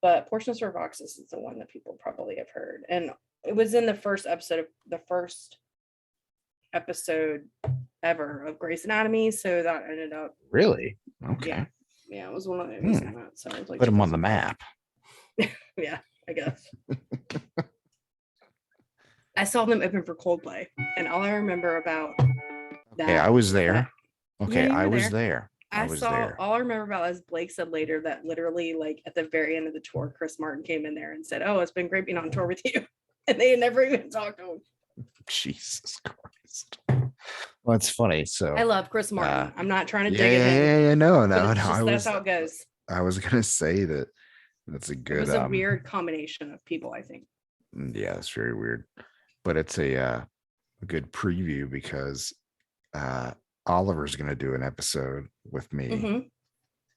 But Portions for Foxes is the one that people probably have heard. And it was in the first episode ever of Grey's Anatomy. So that ended up Really? Okay. Yeah. Yeah, it was one of the movies in that. So it was like Put them on the map. Yeah, I guess. I saw them open for Coldplay, and all I remember about that. Okay, I was there. Okay, Yeah, you I were was there. there. I was saw there. all I remember about is Blake said later that literally, like at the very end of the tour, Chris Martin came in there and said, "Oh, it's been great being on tour with you," and they had never even talked to him. Jesus Christ. Well, it's funny. So I love Chris Martin. I'm not trying to dig yeah, at him. yeah, no, but no, it's no. just, that's how it goes. I was gonna say that that's a It good. was a weird combination of people, I think. Yeah, it's very weird, but it's a good preview because Oliver's gonna do an episode with me, Mhm.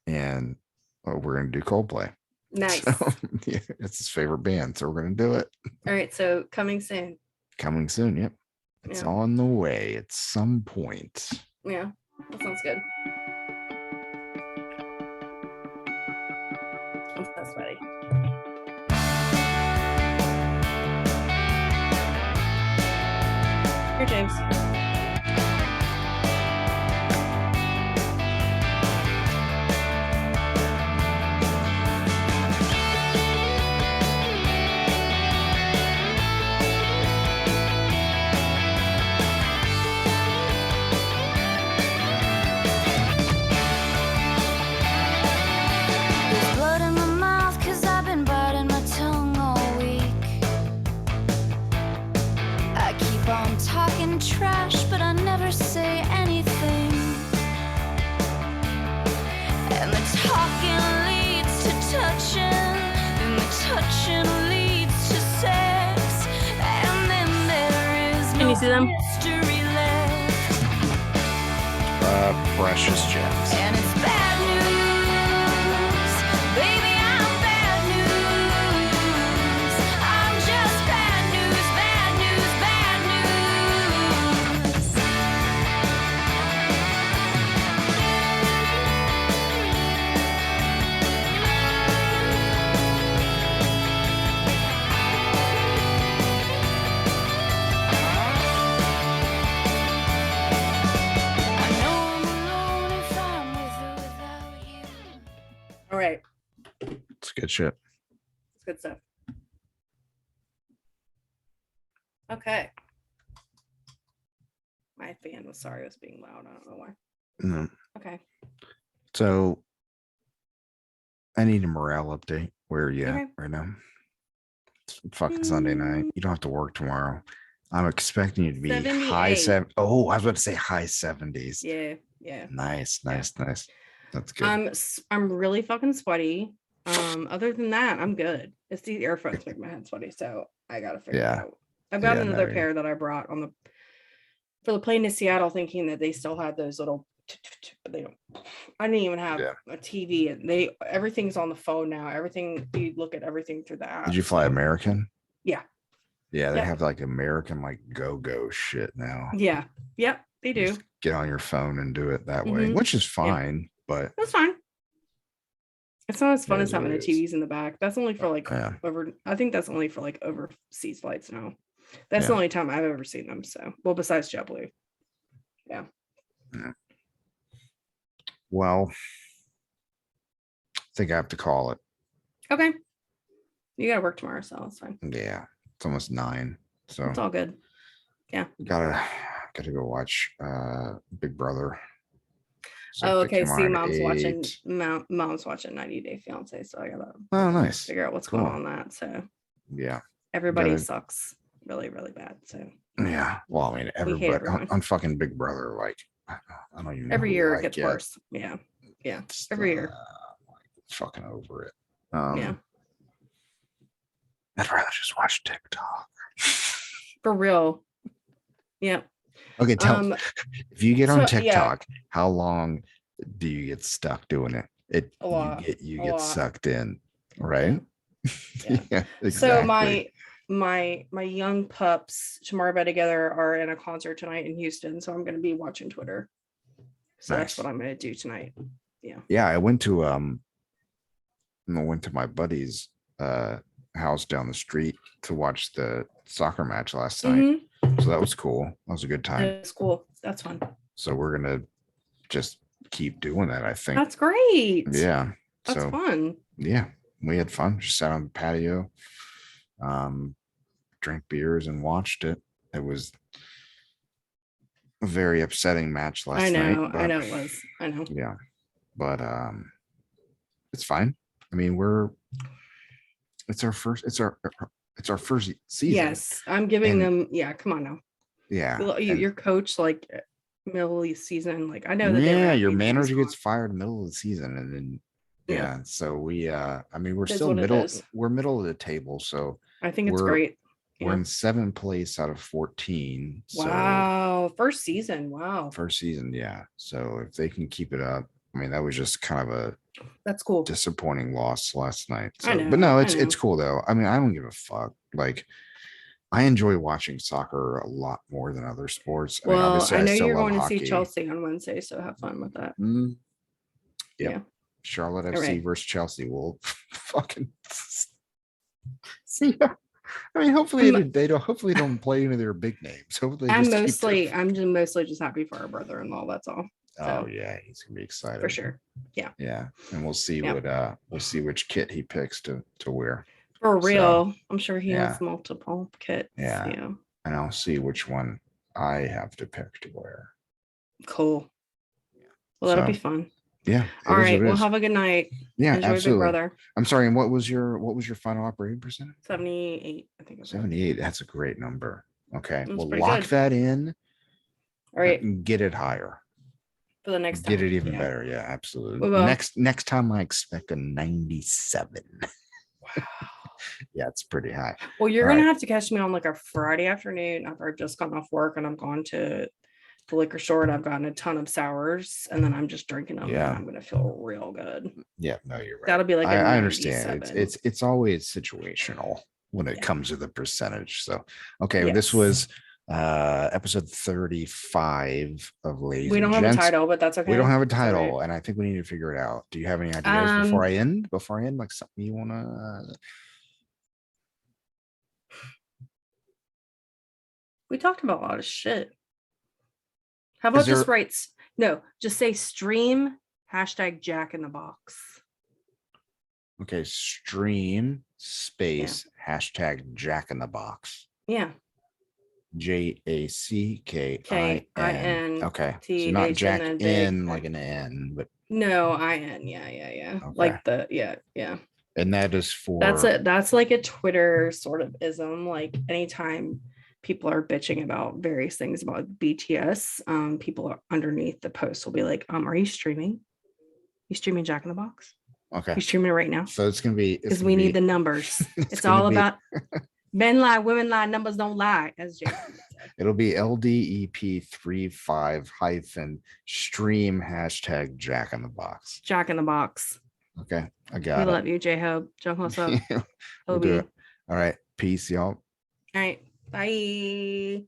and we're gonna do Coldplay. Nice. So, yeah, it's his favorite band, so we're gonna do it. All right, so coming soon. Coming soon. Yep, it's Yeah. on the way at some point. Yeah, that sounds good. I'm so sweaty. Here, James. There's blood in my mouth 'cause I've been biting my tongue all week. I keep on talking trash, but I never say anything. And the talking leads to touching, and the touching leads to sex. And then there is Can no you see them? mystery left. Precious gems. And it's bad news, baby, I'm bad news. I'm just bad news, bad news, bad news. I know I'm alone if I'm with or without you. All right, It's good shit. it's good stuff. Okay. My fan was sorry it was being loud. I don't know why. No. Okay. So I need a morale update. Where are you Okay. at right now? It's fucking Sunday night. You don't have to work tomorrow. I'm expecting you to be high 78. seven. Oh, I was about to say high 70s. Yeah, yeah. Nice, Yeah. nice, nice. That's good. I'm really fucking sweaty. Other than that, I'm good. It's these earphones make my head sweaty, so I gotta figure Yeah. it out. I've got Yeah, another no, pair that I brought for the plane to Seattle, thinking that they still had those little, but they don't. I didn't even have Yeah. a TV, and everything's on the phone now. Everything, you look at everything through the app. Did you fly so- American? Yeah. Yeah, they Yep. have like American like go shit now. Yeah. Yep. They do. Just get on your phone and do it that way, Mhm. which is fine, but That's fine. It's not as fun It as is having what the it is. TVs in the back. That's only for like yeah. I think that's only for like overseas flights now. That's the Yeah. only time I've ever seen them. So, well, besides JetBlue. Well, I think I have to call it. Okay. You gotta work tomorrow, so it's fine. Yeah, it's almost 9. So It's all good. gotta go watch Big Brother. So Oh, they okay. come on See, at mom's watching 90 Day Fiance, so I gotta Oh, nice. figure out what's Cool. going on that. So Yeah. everybody Gotta- sucks really, really bad. So Yeah. Well, I mean, hate everybody everyone. on fucking Big Brother, like, I don't even know every who year I it gets get. worse. Yeah. Yeah. It's, Every year. like, fucking over it. Yeah. I'd rather just watch TikTok. For real. Yeah. Okay, tell if you get on so, yeah. TikTok, how long do you get stuck doing it? A lot, You a get lot. sucked in, right? Yeah. Exactly. So my young pups tomorrow by together are in a concert tonight in Houston, so I'm going to be watching Twitter. So that's Nice. what I'm gonna do tonight. Yeah, I went to my buddy's house down the street to watch the soccer match last night. Mhm. So that was cool. That was a good time. That's cool. That's fun. So we're gonna just keep doing that, I think. That's great. Yeah. That's So fun. yeah, we had fun. Just sat on the patio, drank beers and watched it. It was a very upsetting match last night. I know it was. I know. Yeah. But it's fine. I mean, it's our first season. Yes, I'm giving And- them. Yeah, come on now. Yeah. Your coach, like middle of the season. Like I know that. Yeah, your manager gets fired middle of the season, and then Yeah. so we I mean, we're It is still what it middle, is. we're middle of the table, so I think it's we're- great. we're Yeah. in 7th place out of 14. So Wow, first season. Wow, first season, yeah. So if they can keep it up, I mean, that was just kind of a that's cool. disappointing loss last night. So, I know, but no, I it's know. cool though. I mean, I don't give a fuck. Like, I enjoy watching soccer a lot more than other sports. I mean, Well, obviously, I know still you're love going to hockey. see Chelsea on Wednesday, so have fun with that. Mm. Yep. Yeah. Charlotte All FC right. versus Chelsea will fucking see. I mean, hopefully they don't play any of their big names. Hopefully, I'm just keep I'm just mostly just happy for our brother-in-law. That's all. Oh yeah, he's gonna be excited For sure. Yeah, and we'll see Yeah. we'll see which kit he picks to wear, For So, real. I'm sure he yeah. has multiple kits. Yeah. Yeah. and I'll see which one I have to pick to wear. Cool. Well, that'll be So, fun. Yeah. All it is right. what it Well, is. have a good night. Yeah, Enjoy absolutely. Big Brother. I'm sorry. And what was your final operating percentage? 78, I think. It was. 78. That's a great number. Okay, That's well, pretty lock good. that in. All right. And get it higher. For the next time. Get it even Yeah. better. Yeah, absolutely. We will. Next time I expect a 97. Wow. Yeah, it's pretty high. Well, you're All gonna right. have to catch me on like a Friday afternoon after I've just gotten off work and I'm gone to the liquor store and I've gotten a ton of sours and then I'm just drinking them. Yeah. And I'm gonna feel real good. Yeah, no, you're right. That'll be like a I understand. 97. It's always situational when it Yeah. comes to the percentage. So okay, Yes. this was episode 35 of Ladies We don't and have a Gents. title, but that's okay. We don't have a It's all right. title, and I think we need to figure it out. Do you have any ideas before I end? Like something you wanna We talked about a lot of shit. How about just there- writes? No, just say stream hashtag Jack in the Box. Okay, stream space hashtag Jack in the Box. Yeah. JACKIN. Okay, so not TH Jack and then in big- like an N, but No, IN. Yeah. Okay. Like yeah. and that is for That's it. That's like a Twitter sort of ism. Like anytime people are bitching about various things about BTS, people are underneath the post will be like, are you streaming? You streaming Jack in the Box? Okay, You streaming it right now? so it's gonna be Because we need the numbers. It's gonna all be- about men lie, women lie, numbers don't lie, as Jason would say. It'll be LDEP 35 hyphen stream hashtag Jack in the Box. Jack in the Box. Okay, I We got it. love you, J Hope. Jump us up. We'll do Hobie. it. All right, peace, y'all. All right. Bye.